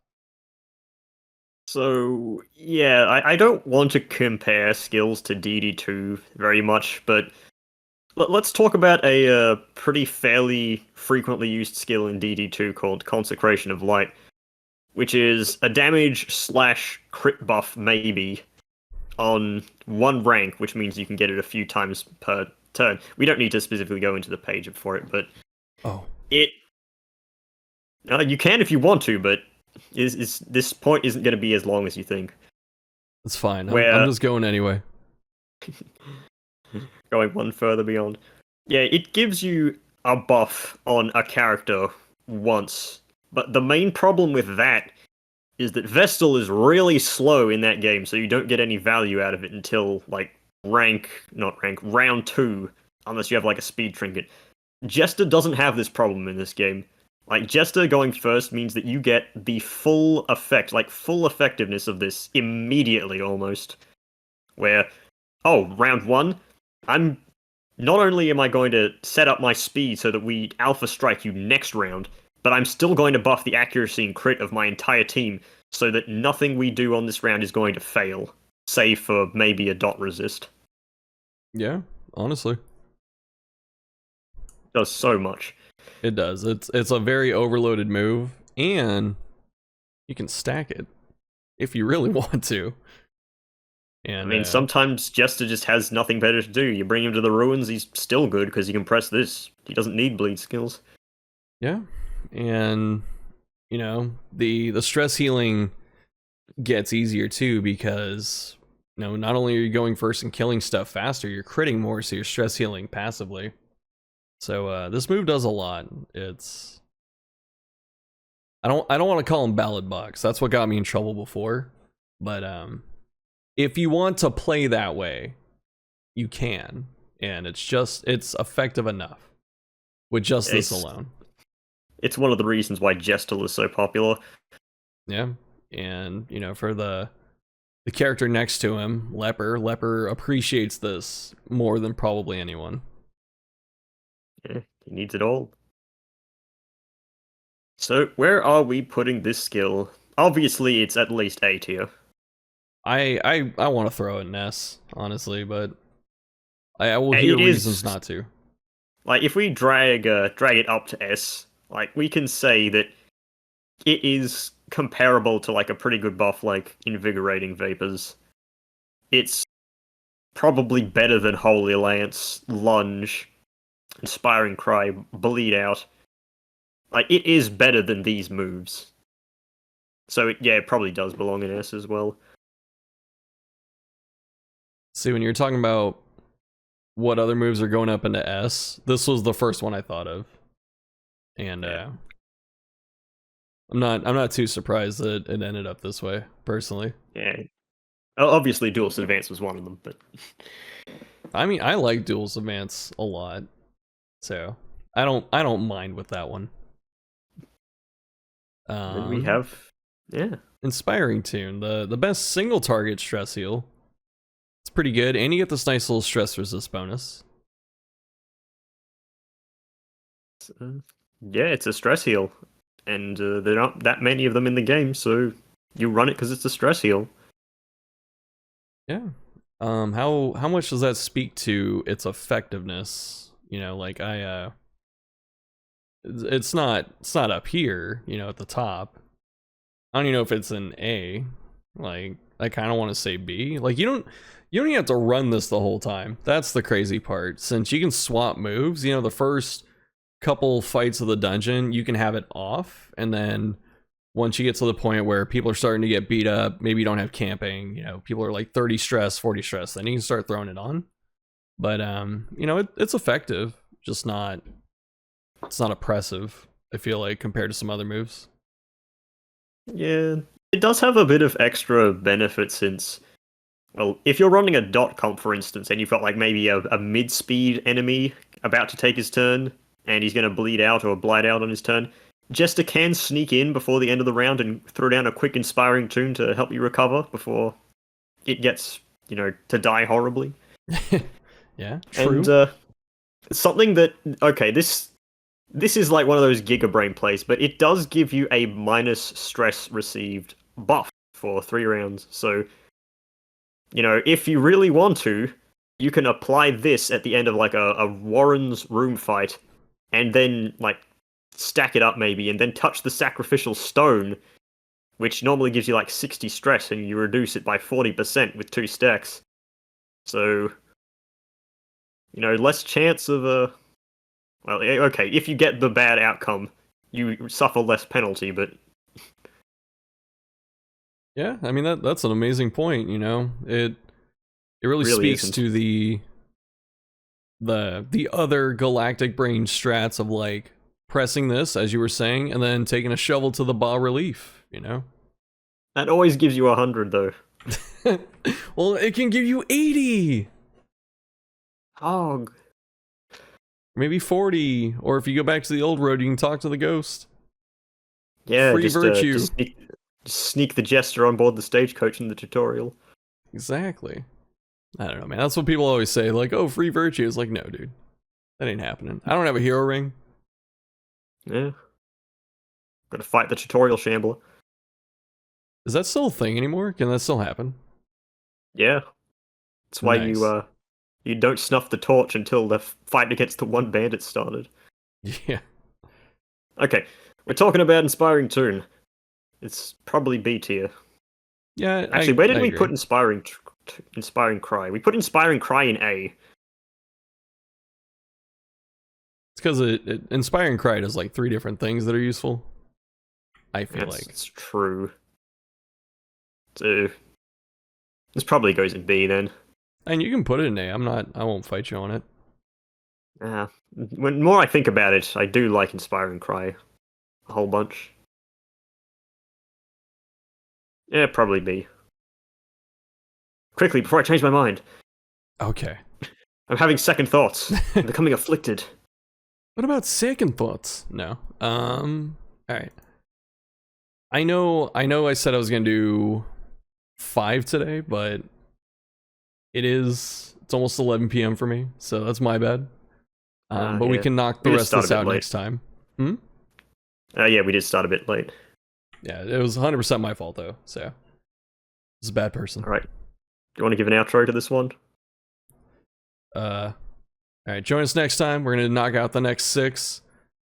So, yeah, I don't want to compare skills to DD2 very much, but let's talk about a pretty fairly frequently used skill in DD2 called Consecration of Light, which is a damage / crit buff, maybe, on 1 rank, which means you can get it a few times per turn. We don't need to specifically go into the page for it, but you can if you want to, but this point isn't going to be as long as you think. It's fine. I'm just going anyway. Going one further beyond. Yeah, it gives you a buff on a character once, but the main problem with that is that Vestal is really slow in that game, so you don't get any value out of it until, like, round 2, unless you have, like, a speed trinket. Jester doesn't have this problem in this game. Like, Jester going first means that you get the full effect, like, full effectiveness of this immediately, almost. Where, round 1, not only am I going to set up my speed so that we alpha strike you next round, but I'm still going to buff the accuracy and crit of my entire team so that nothing we do on this round is going to fail, save for maybe a dot resist. Yeah, honestly. It does so much. It does. It's a very overloaded move, and you can stack it if you really want to. And I mean, sometimes Jester just has nothing better to do. You bring him to the ruins, he's still good because he can press this. He doesn't need bleed skills. Yeah, and you know, the stress healing gets easier too because, you know, not only are you going first and killing stuff faster, you're critting more, so you're stress healing passively. So this move does a lot. It's I don't want to call him ballad box. That's what got me in trouble before. But if you want to play that way, you can, and it's effective enough with just this alone. It's one of the reasons why Gestal is so popular. Yeah, and you know, for the character next to him, Leper appreciates this more than probably anyone. Yeah, he needs it all. So, where are we putting this skill? Obviously, it's at least A tier. I want to throw it in S, honestly, but I will hear reasons not to. Like, if we drag it up to S, like, we can say that it is comparable to, like, a pretty good buff like Invigorating Vapors. It's probably better than Holy Lance, Lunge, Inspiring Cry, Bleed Out. Like, it is better than these moves. So, it probably does belong in S as well. See, when you're talking about what other moves are going up into S, this was the first one I thought of. And I'm not too surprised that it ended up this way, personally. Yeah. Obviously, Duelist Advance was one of them, but I mean, I like Duelist Advance a lot. So, I don't mind with that one. Then we have Inspiring Tune, the best single target stress heal. It's pretty good, and you get this nice little stress resist bonus. It's a stress heal, and there aren't that many of them in the game, so you run it because it's a stress heal. Yeah. How much does that speak to its effectiveness? You know, like it's not up here, you know, at the top. I don't even know if it's an A. Like, I kind of want to say B. Like, you don't even have to run this the whole time. That's the crazy part. Since you can swap moves, you know, the first couple fights of the dungeon, you can have it off, and then once you get to the point where people are starting to get beat up, maybe you don't have camping, you know, people are like 30 stress, 40 stress, then you can start throwing it on. But it's effective, just not it's not oppressive, I feel like, compared to some other moves. Yeah, it does have a bit of extra benefit since, well, if you're running a dot comp, for instance, and you've got like maybe a mid-speed enemy about to take his turn, and he's going to bleed out or blight out on his turn, Jester can sneak in before the end of the round and throw down a quick Inspiring Tune to help you recover before it gets, to die horribly. Yeah, true. And something that, okay, this is like one of those Giga Brain plays, but it does give you a minus stress received buff for 3 rounds. So, if you really want to, you can apply this at the end of like a Warren's room fight, and then like stack it up maybe, and then touch the sacrificial stone, which normally gives you like 60 stress, and you reduce it by 40% with 2 stacks. So, less chance of a... Well, okay, if you get the bad outcome, you suffer less penalty, but... Yeah, I mean, that's an amazing point, It really speaks isn't. to the other Galactic Brain strats of, like, pressing this, as you were saying, and then taking a shovel to the bas relief, That always gives you 100, though. Well, it can give you 80! Hog. Maybe 40, or if you go back to the old road, you can talk to the ghost. Yeah, Free just virtue. sneak the Jester on board the stagecoach in the tutorial. Exactly. I don't know, man. That's what people always say, like, oh, free virtue. It's like, no, dude. That ain't happening. I don't have a hero ring. Yeah. Gotta fight the tutorial shambler. Is that still a thing anymore? Can that still happen? Yeah. That's why Nice. you don't snuff the torch until the fight against the one bandit started. Yeah. Okay, we're talking about Inspiring Tune. It's probably B tier. Yeah. Actually, where did I we agree. put Inspiring Cry? We put Inspiring Cry in A. It's because Inspiring Cry does like 3 different things that are useful. I feel like. It's true. So, this probably goes in B then. And you can put it in A. I won't fight you on it. When more I think about it, I do like Inspiring Cry a whole bunch. Yeah, probably B. Quickly, before I change my mind. Okay. I'm having second thoughts. I'm becoming afflicted. What about second thoughts? No. Alright. I know I said I was gonna do 5 today, but it's almost 11 p.m. for me, so that's my bad. But we can knock the rest of this out next time. Yeah, we did start a bit late. Yeah, it was 100% my fault though, so it's a bad person. Alright. Do you want to give an outro to this one? Alright, join us next time. We're gonna knock out the next 6.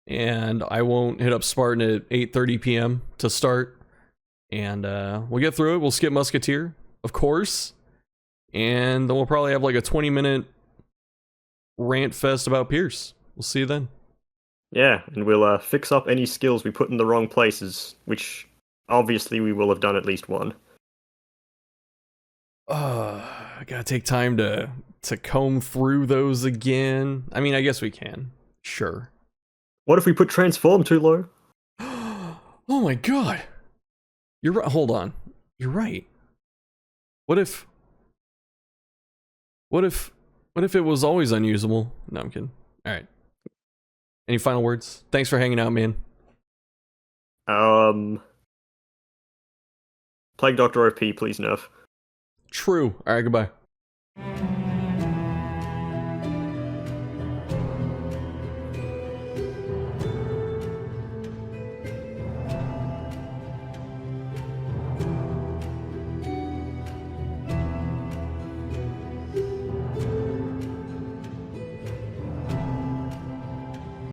And I won't hit up Spartan at 8:30 p.m. to start. And we'll get through it. We'll skip Musketeer, of course. And then we'll probably have like a 20-minute rant fest about Pierce. We'll see you then. Yeah, and we'll fix up any skills we put in the wrong places, which obviously we will have done at least one. I gotta take time to comb through those again. I mean, I guess we can. Sure. What if we put Transform too low? Oh my god. You're right. Hold on. You're right. What if it was always unusable? No, I'm kidding. Alright. Any final words? Thanks for hanging out, man. Plague Doctor OP, please nerf. True. Alright, goodbye.